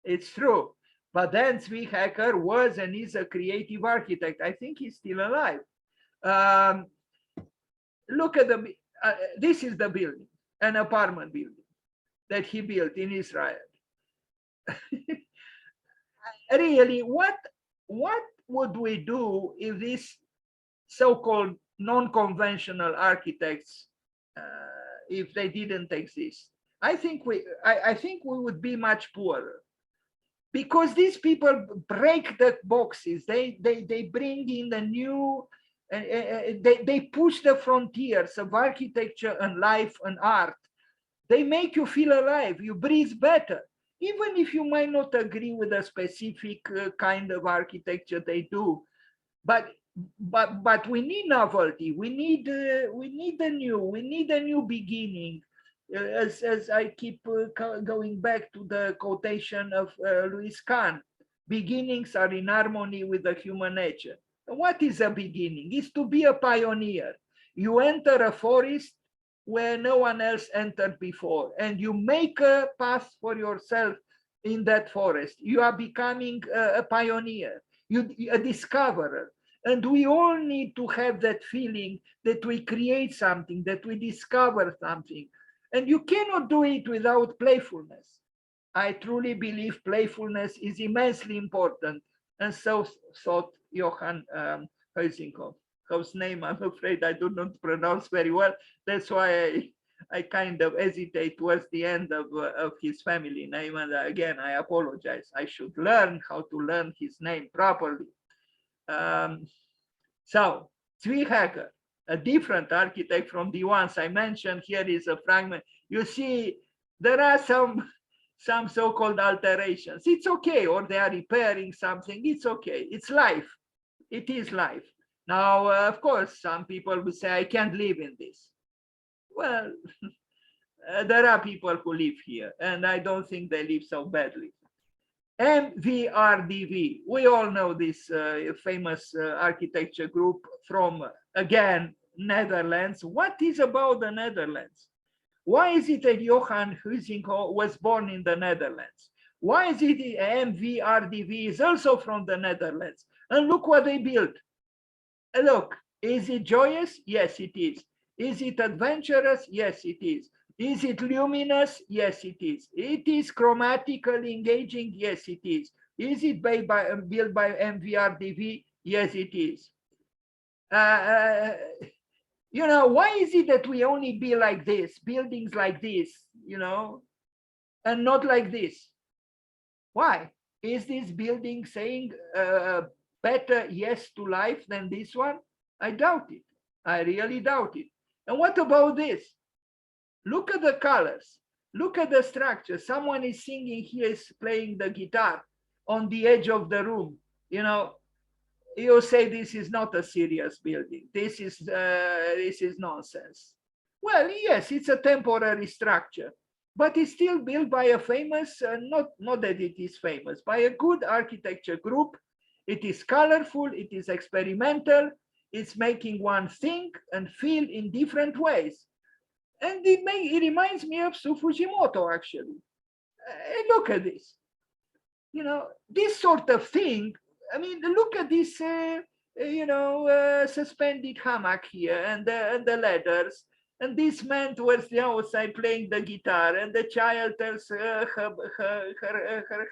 It's true. But then Zwihacker was and is a creative architect. I think he's still alive. Look at this is the building, an apartment building that he built in Israel. Really, what would we do if these so-called non-conventional architects, if they didn't exist? I think we would be much poorer, because these people break the boxes. They bring in the new, they push the frontiers of architecture and life and art. They make you feel alive. You breathe better, even if you might not agree with a specific kind of architecture they do. But we need novelty. We need the new. We need a new beginning. As I keep going back to the quotation of Louis Kahn, beginnings are in harmony with the human nature. What is a beginning? It's to be a pioneer. You enter a forest where no one else entered before, and you make a path for yourself in that forest. You are becoming a pioneer, a discoverer. And we all need to have that feeling that we create something, that we discover something. And you cannot do it without playfulness. I truly believe playfulness is immensely important. And so thought Johann Heisinko, whose name I'm afraid I do not pronounce very well. That's why I kind of hesitate towards the end of his family name. And again, I apologize. I should learn how to learn his name properly. So Zwiehager, a different architect from the ones I mentioned, here is a fragment. You see, there are some so-called alterations. It's okay, or they are repairing something. It's okay. It's life. It is life. Now, of course, some people will say, I can't live in this. Well, there are people who live here, and I don't think they live so badly. MVRDV, we all know this famous architecture group from, again, Netherlands. What is about the Netherlands? Why is it that Johann Heisinko was born in the Netherlands? Why is it MVRDV is also from the Netherlands? And look what they built. Look, is it joyous? Yes, it is. Is it adventurous? Yes, it is. Is it luminous? Yes, it is. It is chromatically engaging? Yes, it is. Is it built by MVRDV? Yes, it is. You know, why is it that we only build like this, buildings like this, you know, and not like this? Why? Is this building saying better yes to life than this one? I doubt it. I really doubt it. And what about this? Look at the colors. Look at the structure. Someone is singing here, is playing the guitar on the edge of the room. You know, you say this is not a serious building. This is nonsense. Well, yes, it's a temporary structure, but it's still built by a famous, not that it is famous, by a good architecture group. It is colorful, it is experimental, it's making one think and feel in different ways. And it reminds me of Fujimoto, actually. Look at this. You know, this sort of thing. I mean, look at this, suspended hammock here and the ladders. And this man towards the outside playing the guitar, and the child tells her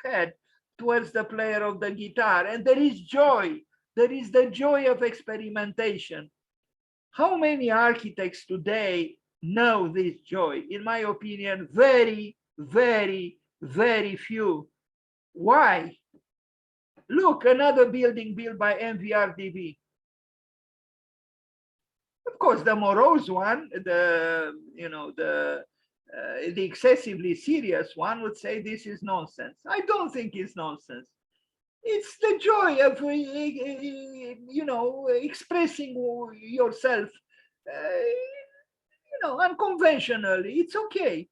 head towards the player of the guitar. And there is joy. There is the joy of experimentation. How many architects today know this joy? In my opinion, very, very, very few. Why? Look, another building built by MVRDV. Of course, the morose one, the excessively serious one would say this is nonsense. I don't think it's nonsense. It's the joy of, expressing yourself, unconventionally. It's okay.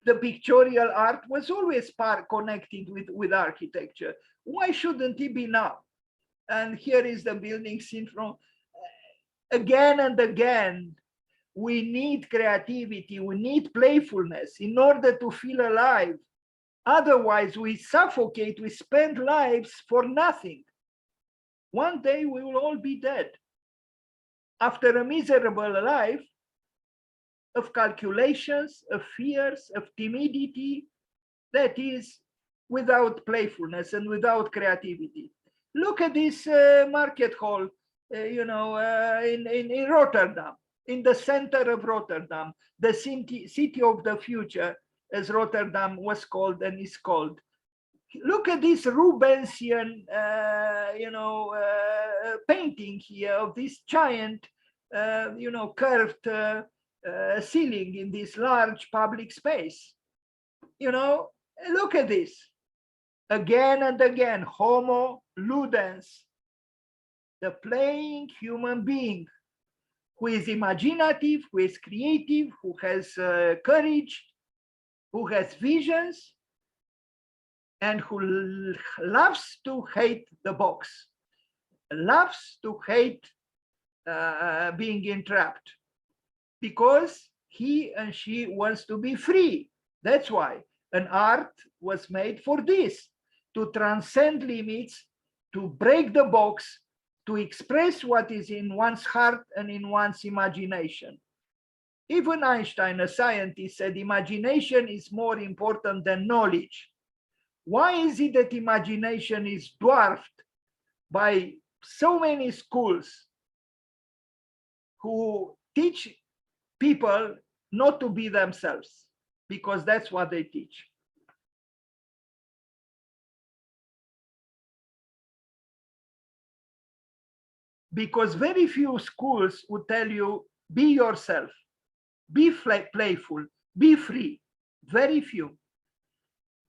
The pictorial art was always connected with architecture. Why shouldn't it be now? And here is the building seen from, again and again, we need creativity, we need playfulness in order to feel alive. Otherwise, we suffocate, we spend lives for nothing. One day we will all be dead. After a miserable life of calculations, of fears, of timidity, that is without playfulness and without creativity. Look at this market hall, in Rotterdam, in the center of Rotterdam, the city of the future, as Rotterdam was called and is called. Look at this Rubensian, painting here of this giant, curved ceiling in this large public space. Look at this. Again and again, Homo ludens, the playing human being who is imaginative, who is creative, who has courage, who has visions, and who loves to hate the box, loves to hate being entrapped, because he and she wants to be free. That's why an art was made for this, to transcend limits, to break the box, to express what is in one's heart and in one's imagination. Even Einstein, a scientist, said imagination is more important than knowledge. Why is it that imagination is dwarfed by so many schools who teach people not to be themselves? Because that's what they teach. Because very few schools would tell you, be yourself, be playful, be free. Very few.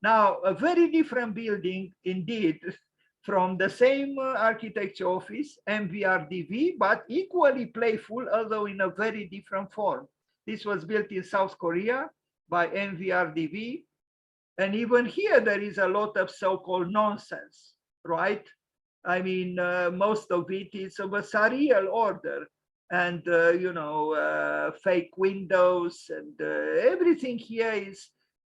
Now, a very different building indeed from the same architecture office, MVRDV, but equally playful, although in a very different form. This was built in South Korea by MVRDV. And even here, there is a lot of so-called nonsense, right? I mean, most of it is of a surreal order, and fake windows, and everything here is,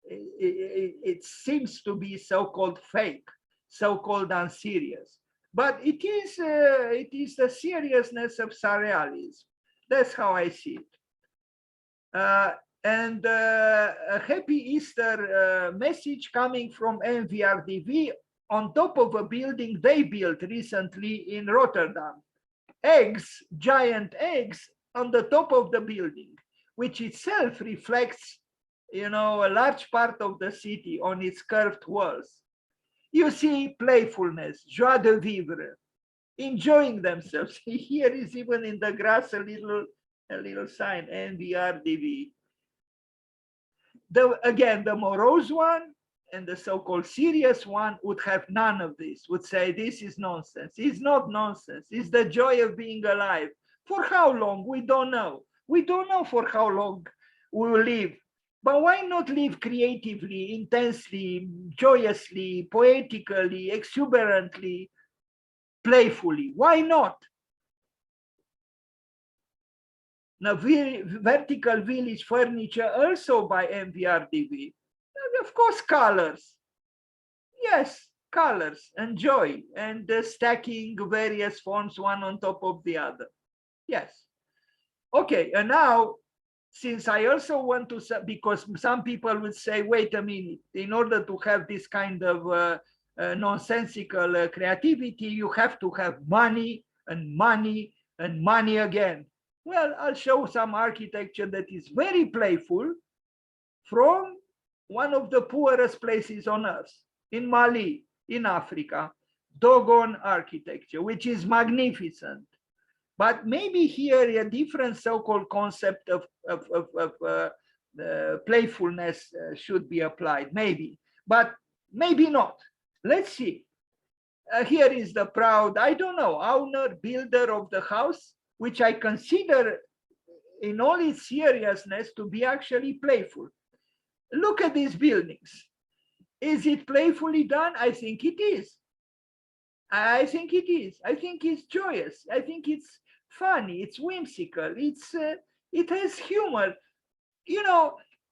it seems to be so-called fake, so-called unserious. But it is the seriousness of surrealism. That's how I see it. And a happy Easter message coming from MVRDV on top of a building they built recently in Rotterdam. Eggs, giant eggs on the top of the building, which itself reflects, a large part of the city on its curved walls. You see playfulness, joie de vivre, enjoying themselves. Here is even in the grass a little sign, MVRDV. Again, the morose one and the so-called serious one would have none of this, would say this is nonsense. It's not nonsense. It's the joy of being alive. For how long? We don't know. We don't know for how long we will live. But why not live creatively, intensely, joyously, poetically, exuberantly, playfully? Why not? Now, vertical village furniture also by MVRDV. Of course, colors. Yes, colors and joy, and stacking various forms one on top of the other. Yes. Okay, and now, since I also want to, because some people would say, wait a minute, in order to have this kind of nonsensical creativity, you have to have money and money and money again. Well, I'll show some architecture that is very playful from one of the poorest places on earth, in Mali, in Africa, Dogon architecture, which is magnificent. But maybe here a different so-called concept of playfulness should be applied, maybe, but maybe not. Let's see. Here is the proud, I don't know, owner, builder of the house, which I consider in all its seriousness to be actually playful. Look at these buildings. Is it playfully done? I think it is. I think it is. I think it's joyous. I think it's funny. It's whimsical. It has humor.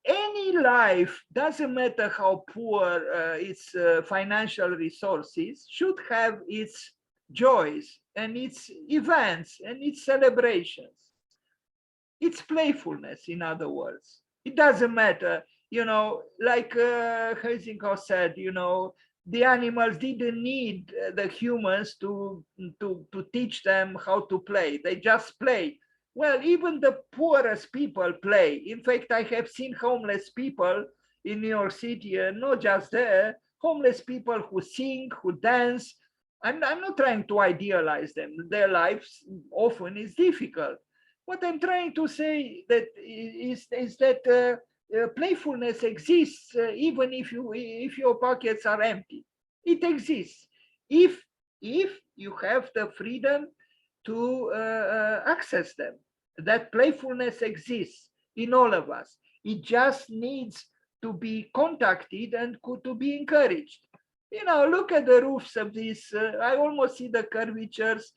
Any life, doesn't matter how poor its financial resources, should have its joys and its events and its celebrations. It's playfulness, in other words. It doesn't matter, like Heisinko said, the animals didn't need the humans to teach them how to play. They just play. Well, even the poorest people play. In fact, I have seen homeless people in New York City, and not just there, homeless people who sing, who dance. I'm not trying to idealize them. Their lives often is difficult. What I'm trying to say is that playfulness exists even if your pockets are empty. It exists if you have the freedom to access them. That playfulness exists in all of us. It just needs to be contacted and to be encouraged. Look at the roofs of these. I almost see the curvatures,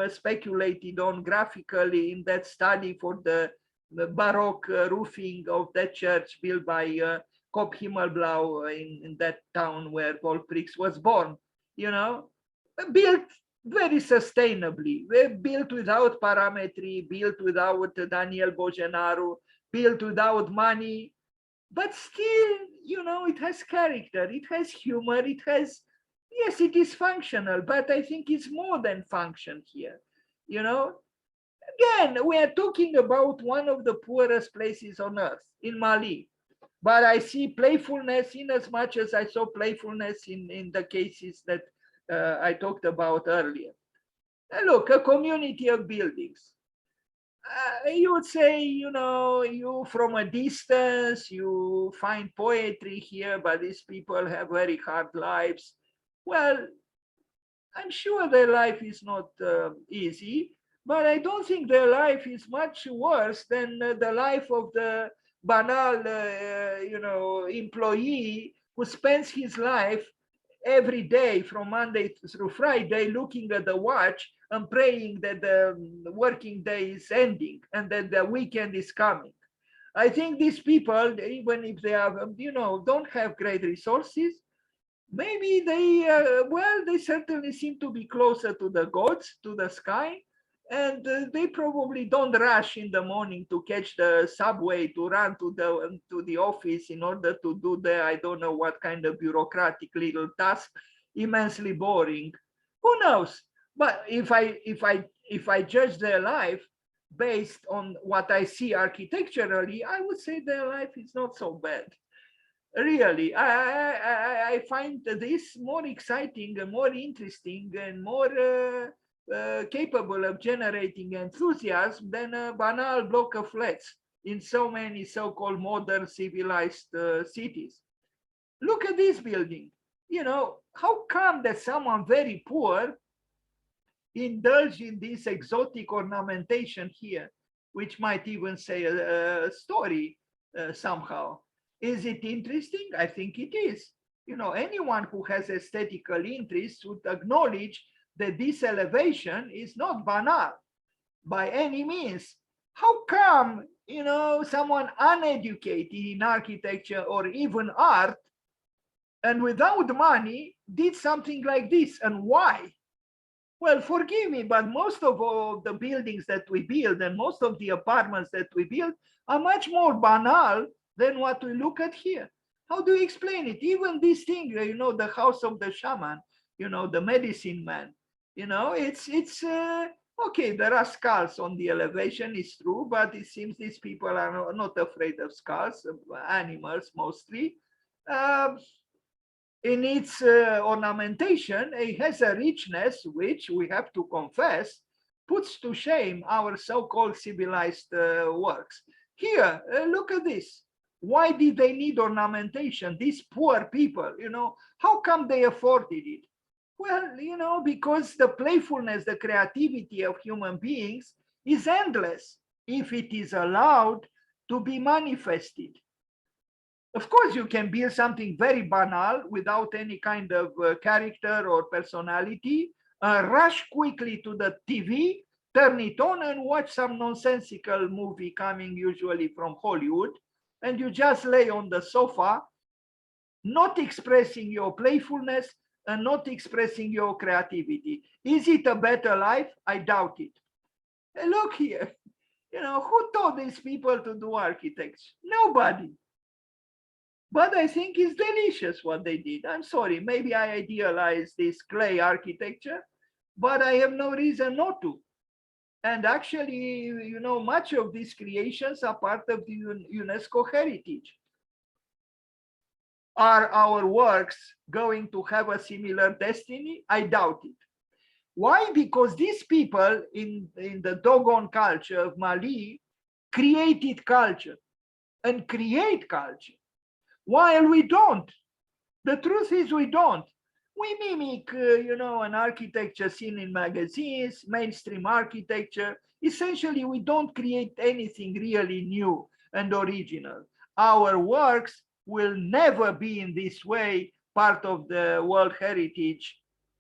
speculated on graphically in that study for the the Baroque roofing of that church built by Kop Himmelblau in that town where Volprix was born, you know, built very sustainably, built without parametry, built without Daniel Bogenaru, built without money, but still, you know, it has character, it has humor, it has, yes, it is functional, but I think it's more than function here, you know. Again, we are talking about one of the poorest places on earth, in Mali. But I see playfulness in as much as I saw playfulness in the cases that I talked about earlier. And look, a community of buildings. You would say, you know, you from a distance, you find poetry here, but these people have very hard lives. Well, I'm sure their life is not easy, but I don't think their life is much worse than the life of the banal, you know, employee who spends his life every day from Monday through Friday looking at the watch and praying that the working day is ending and that the weekend is coming. I think these people, even if they have, you know, don't have great resources, maybe they, well, they certainly seem to be closer to the gods, to the sky, and they probably don't rush in the morning to catch the subway to run to the office in order to do the, I don't know what kind of bureaucratic little task, immensely boring. Who knows? But if I judge their life based on what I see architecturally, I would say their life is not so bad. Really, I find this more exciting and more interesting and more capable of generating enthusiasm than a banal block of flats in so many so-called modern civilized cities. Look at this building. You know, how come that someone very poor indulge in this exotic ornamentation here, which might even say a story somehow? Is it interesting? I think it is. You know, anyone who has aesthetical interests would acknowledge that this elevation is not banal by any means. How come, you know, someone uneducated in architecture or even art and without money did something like this, and why? Well, forgive me, but most of all the buildings that we build and most of the apartments that we build are much more banal than what we look at here. How do you explain it? Even this thing, you know, the house of the shaman, you know, the medicine man, you know, it's okay, there are skulls on the elevation, it's true, but it seems these people are not afraid of skulls, animals mostly. In its ornamentation, it has a richness which, we have to confess, puts to shame our so-called civilized works. Here, look at this. Why did they need ornamentation? These poor people, you know, how come they afforded it? Well, you know, because the playfulness, the creativity of human beings is endless if it is allowed to be manifested. Of course, you can build something very banal without any kind of character or personality, rush quickly to the TV, turn it on and watch some nonsensical movie coming usually from Hollywood, and you just lay on the sofa, not expressing your playfulness and not expressing your creativity. Is it a better life? I doubt it. And look here, you know, who taught these people to do architecture? Nobody. But I think it's delicious what they did. I'm sorry, maybe I idealize this clay architecture, but I have no reason not to. And actually, you know, much of these creations are part of the UNESCO heritage. Are our works going to have a similar destiny? I doubt it. Why? Because these people in the Dogon culture of Mali created culture and create culture, while we don't. The truth is we don't. We mimic, you know, an architecture seen in magazines, mainstream architecture. Essentially, we don't create anything really new and original. Our works will never be in this way part of the World Heritage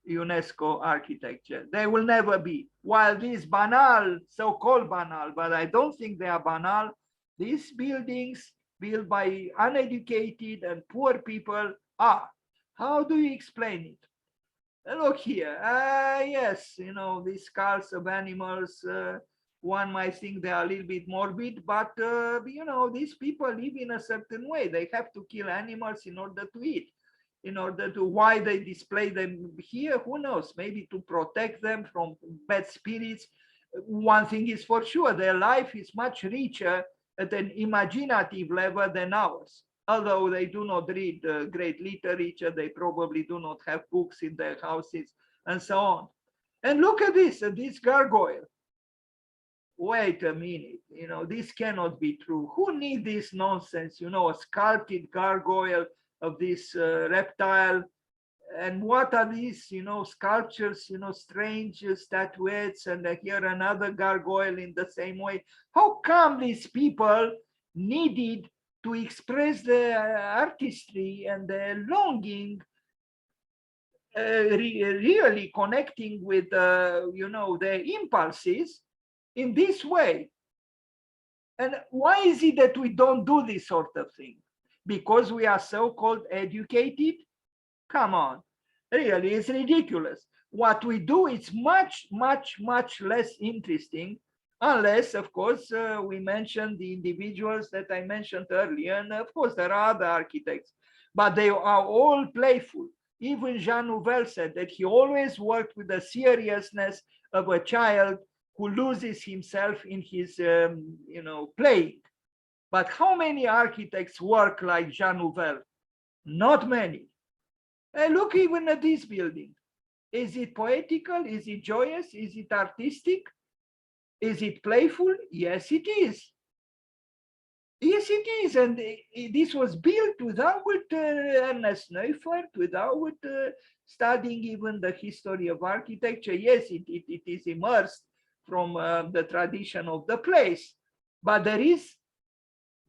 UNESCO architecture. They will never be. While these banal, so-called banal, but I don't think they are banal, these buildings built by uneducated and poor people are. How do you explain it? Look here, yes, you know, these skulls of animals, one might think they are a little bit morbid, but you know, these people live in a certain way. They have to kill animals in order to eat, in order to, why they display them here, who knows, maybe to protect them from bad spirits. One thing is for sure, their life is much richer at an imaginative level than ours. Although they do not read great literature, they probably do not have books in their houses and so on. And look at this gargoyle. Wait a minute, you know, this cannot be true. Who needs this nonsense? You know, a sculpted gargoyle of this reptile. And what are these, you know, sculptures, you know, strange statuettes, and here another gargoyle in the same way. How come these people needed to express their artistry and their longing, really connecting with, you know, their impulses in this way? And why is it that we don't do this sort of thing? Because we are so-called educated? Come on, really, it's ridiculous. What we do is much, much, much less interesting, unless, of course, we mention the individuals that I mentioned earlier. And of course, there are other architects, but they are all playful. Even Jean Nouvel said that he always worked with the seriousness of a child who loses himself in his, you know, playing. But how many architects work like Jean Nouvel? Not many. And look even at this building. Is it poetical? Is it joyous? Is it artistic? Is it playful? Yes, it is. Yes, it is. And this was built without Ernest Neufert, without studying even the history of architecture. Yes, it is immersed from the tradition of the place. But there is,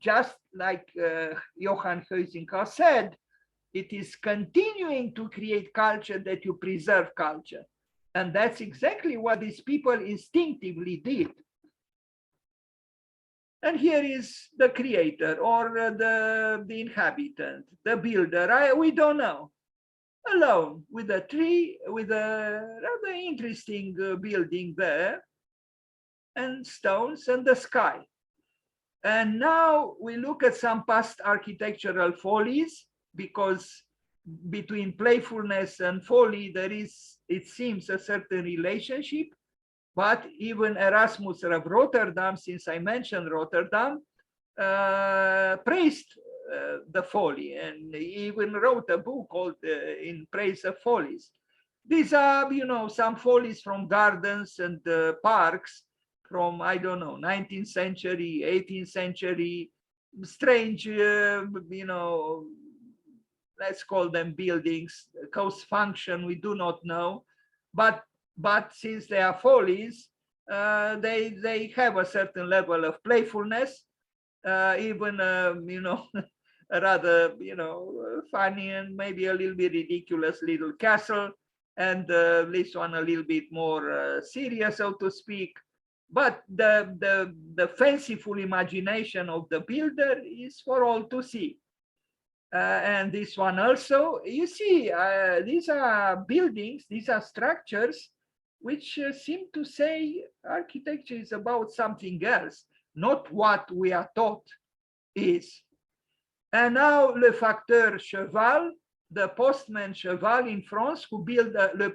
just like Johann Heisinko said, it is continuing to create culture that you preserve culture. And that's exactly what these people instinctively did. And here is the creator, or the inhabitant, the builder. We don't know. Alone with a tree, with a rather interesting building there, and stones and the sky. And now we look at some past architectural follies, because between playfulness and folly, there is, it seems, a certain relationship. But even Erasmus of Rotterdam, since I mentioned Rotterdam, praised the folly, and even wrote a book called In Praise of Folies. These are, you know, some follies from gardens and parks from, I don't know, 19th century, 18th century, strange, you know, let's call them buildings, cause function, we do not know. But since they are follies, they have a certain level of playfulness, even, you know, a rather, you know, funny and maybe a little bit ridiculous little castle, and this one a little bit more serious, so to speak. But the fanciful imagination of the builder is for all to see. And this one also, you see, these are buildings, these are structures which seem to say architecture is about something else, not what we are taught is. And now le facteur Cheval, the postman Cheval in France, who built le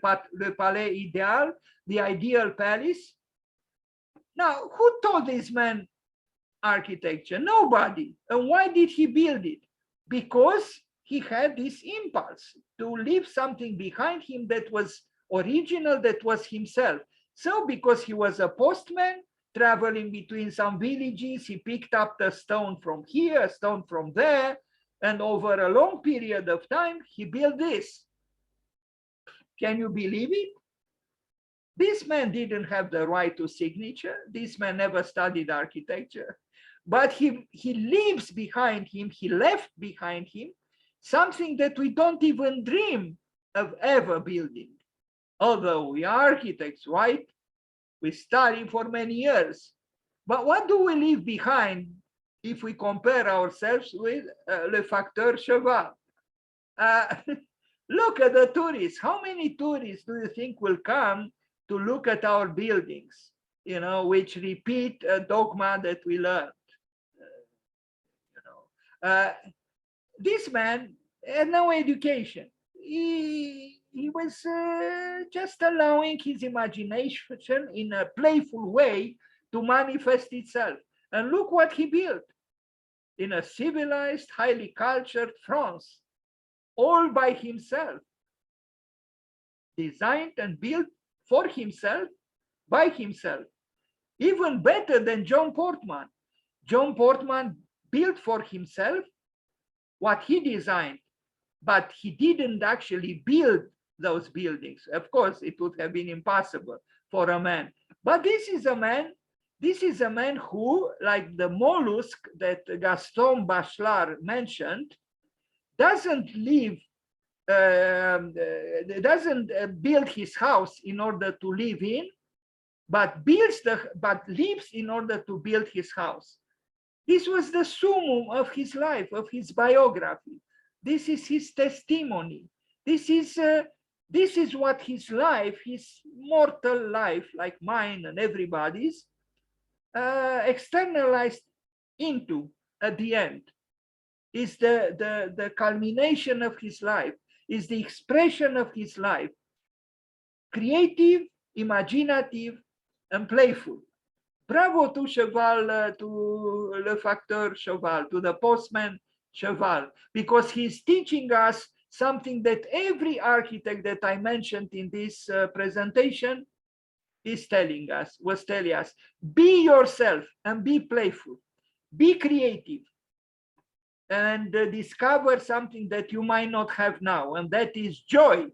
Palais Idéal, the ideal palace. Now, who taught this man architecture? Nobody. And why did he build it? Because he had this impulse to leave something behind him that was original, that was himself. So because he was a postman traveling between some villages, he picked up the stone from here, a stone from there, and over a long period of time, he built this. Can you believe it? This man didn't have the right to signature. This man never studied architecture. But he leaves behind him, he left behind him something that we don't even dream of ever building. Although we are architects, right? We study for many years. But what do we leave behind if we compare ourselves with Le Facteur Cheval? Look at the tourists. How many tourists do you think will come to look at our buildings, you know, which repeat a dogma that we learned? This man had no education. He was just allowing his imagination in a playful way to manifest itself. And look what he built in a civilized, highly cultured France, all by himself, designed and built for himself, by himself. Even better than John Portman. John Portman built for himself what he designed, but he didn't actually build those buildings. Of course, it would have been impossible for a man. But this is a man who, like the mollusk that Gaston Bachelard mentioned, doesn't live, doesn't build his house in order to live in, but lives in order to build his house. This was the summum of his life, of his biography. This is his testimony. This is what his life, his mortal life, like mine and everybody's, externalized into at the end. Is the culmination of his life, is the expression of his life, creative, imaginative, and playful. Bravo to Cheval, to Le Facteur Cheval, to the postman Cheval, because he's teaching us something that every architect that I mentioned in this presentation is telling us, was telling us. Be yourself and be playful, be creative, and discover something that you might not have now, and that is joy,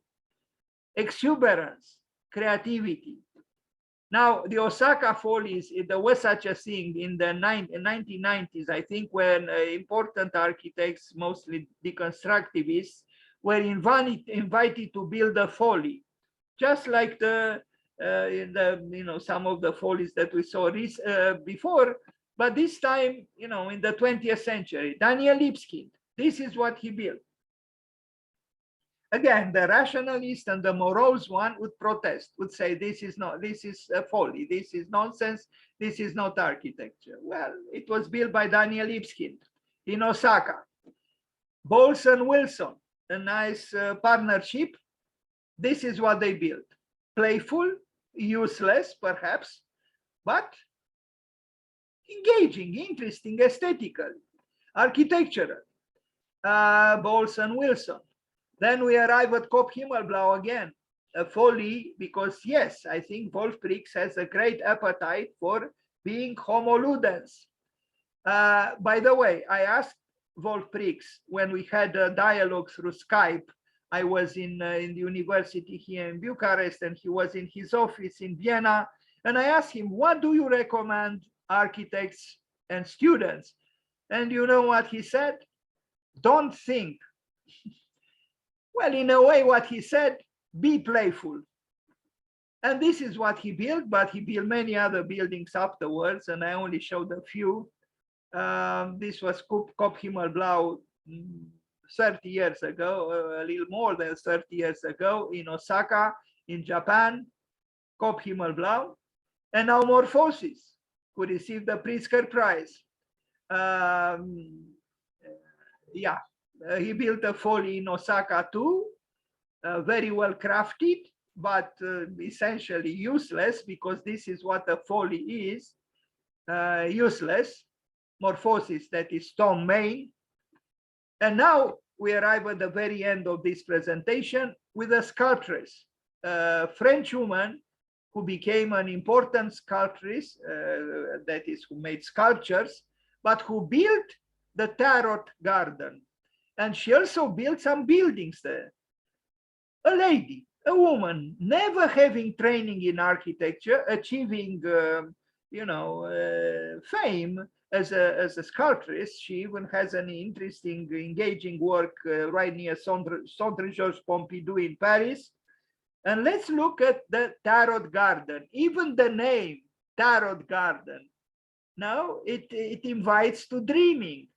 exuberance, creativity. Now, the Osaka Folies, there was such a thing in the 1990s, I think, when important architects, mostly deconstructivists, were invited to build a folly, just like some of the folies that we saw before, but this time, in the 20th century. Daniel Lipskind, this is what he built. Again, the rationalist and the morose one would protest, would say, this is a folly, this is nonsense, this is not architecture. Well, it was built by Daniel Lipskind in Osaka. Bowles and Wilson, a nice partnership. This is what they built. Playful, useless, perhaps, but engaging, interesting, aesthetical, architectural. Bowles and Wilson. Then we arrive at Kop Himmelblau again, a folly, because yes, I think Wolf Prix has a great appetite for being homo ludens. By the way, I asked Wolf Prix when we had a dialogue through Skype. I was in the university here in Bucharest, and he was in his office in Vienna. And I asked him, what do you recommend architects and students? And you know what he said? Don't think. Well, in a way, what he said, be playful. And this is what he built, but he built many other buildings afterwards, and I only showed a few. This was Kop Himmelblau 30 years ago, a little more than 30 years ago, in Osaka, in Japan, Kop Himmelblau. And now Morphosis, who received the Pritzker Prize. He built a folly in Osaka too, very well crafted, but essentially useless, because this is what a folly is, useless. Morphosis, that is Tom Main. And now we arrive at the very end of this presentation with a sculptress, a French woman who became an important sculptress, that is, who made sculptures, but who built the Tarot Garden. And she also built some buildings there. A lady, a woman, never having training in architecture, achieving, fame as a sculptress. She even has an interesting, engaging work right near Centre Georges Pompidou in Paris. And let's look at the Tarot Garden. Even the name, Tarot Garden, now it invites to dreaming,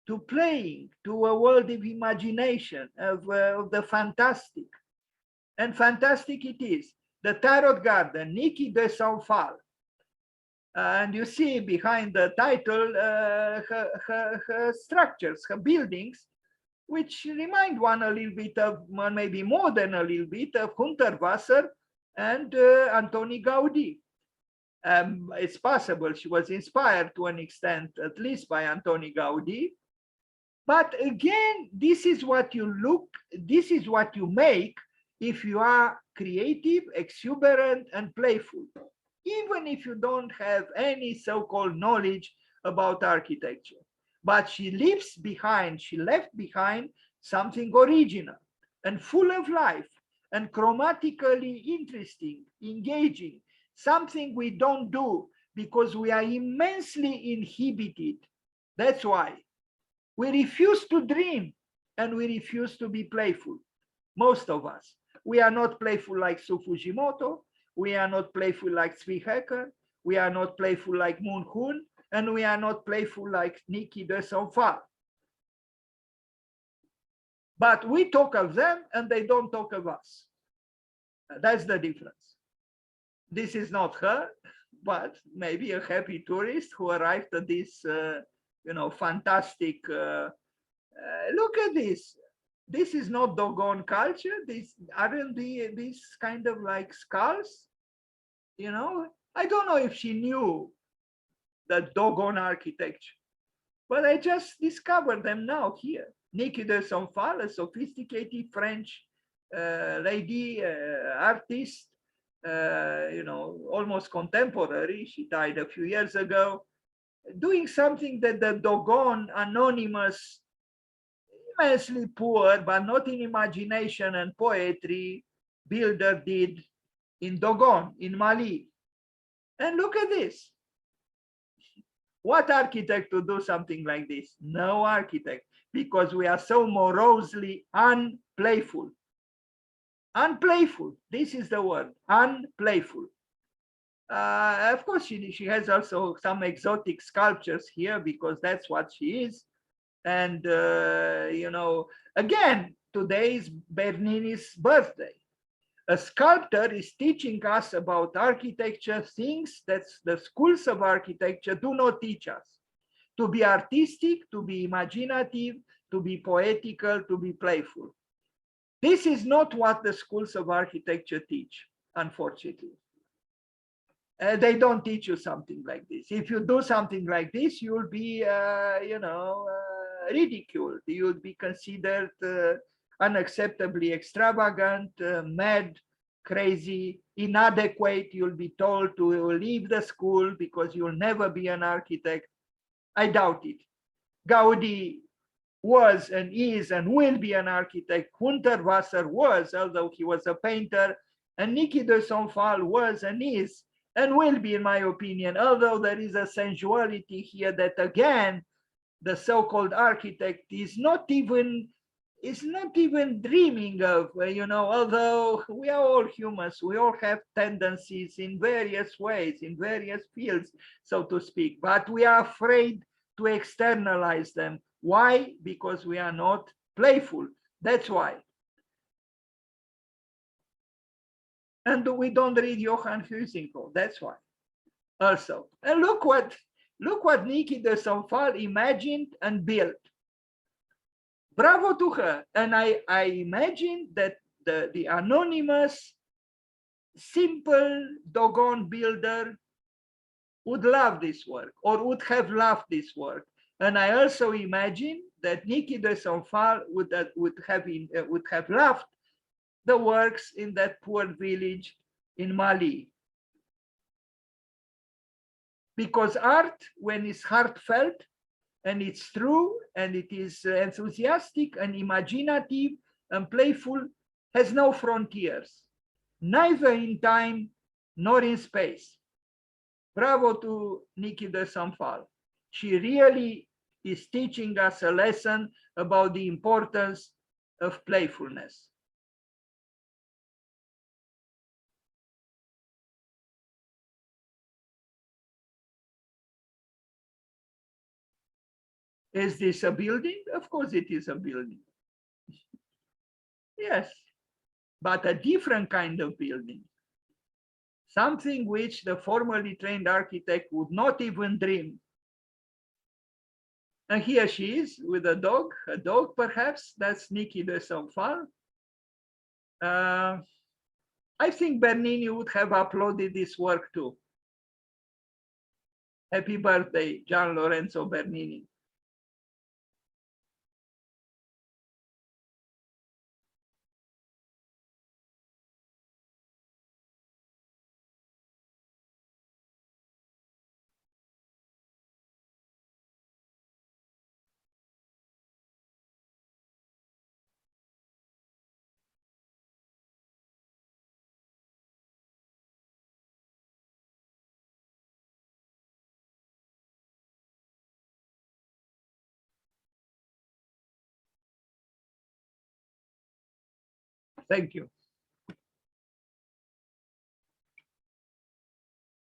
to playing, to a world of imagination, of the fantastic. And fantastic it is. The Tarot Garden, Niki de Saint Fall. And you see behind the title her structures, her buildings, which remind one a little bit of, maybe more than a little bit, of Hundertwasser and Antoni Gaudi. It's possible she was inspired to an extent, at least by Antoni Gaudi. But again, this is what you look, this is what you make if you are creative, exuberant, and playful, even if you don't have any so-called knowledge about architecture. But she leaves behind, she left behind something original and full of life and chromatically interesting, engaging, something we don't do because we are immensely inhibited. That's why we refuse to dream and we refuse to be playful. Most of us. We are not playful like Su Fujimoto. We are not playful like Zvi Hecker. We are not playful like Moon Hoon. And we are not playful like Niki de Saint Fall. But we talk of them and they don't talk of us. That's the difference. This is not her, but maybe a happy tourist who arrived at this, fantastic. Look at this. This is not Dogon culture. These aren't these kind of like skulls. I don't know if she knew the Dogon architecture, but I just discovered them now here. Niki de Saint Fall, a sophisticated French lady, artist, almost contemporary. She died a few years ago, doing something that the Dogon anonymous, immensely poor, but not in imagination and poetry, builder did in Dogon, in Mali. And look at this. What architect would do something like this? No architect, because we are so morosely unplayful. Unplayful, this is the word, unplayful. Of course, she has also some exotic sculptures here because that's what she is. And, again, today is Bernini's birthday. A sculptor is teaching us about architecture, things that the schools of architecture do not teach us. To be artistic, to be imaginative, to be poetical, to be playful. This is not what the schools of architecture teach, unfortunately. They don't teach you something like this. If you do something like this, you'll be, ridiculed. You'll be considered unacceptably extravagant, mad, crazy, inadequate. You'll be told to leave the school because you'll never be an architect. I doubt it. Gaudi was and is and will be an architect. Hundertwasser was, although he was a painter, and Niki de Saint Fall was and is and will be, in my opinion, although there is a sensuality here that, again, the so-called architect is not even dreaming of, although we are all humans, we all have tendencies in various ways, in various fields, so to speak, but we are afraid to externalize them. Why? Because we are not playful. That's why. And we don't read Johann Heisinko. That's why. Also, and look what Niki de Saint Fall imagined and built. Bravo to her. And I imagine that the anonymous, simple Dogon builder would love this work or would have loved this work. And I also imagine that Niki de Saint Fall would have loved the works in that poor village in Mali. Because art, when it's heartfelt and it's true and it is enthusiastic and imaginative and playful, has no frontiers, neither in time nor in space. Bravo to Niki de Saint Fall. She really is teaching us a lesson about the importance of playfulness. Is this a building? Of course it is a building. Yes, but a different kind of building. Something which the formally trained architect would not even dream. And here she is with a dog perhaps, that's Niki de Saint-Phal. I think Bernini would have uploaded this work too. Happy birthday, Gian Lorenzo Bernini. Thank you.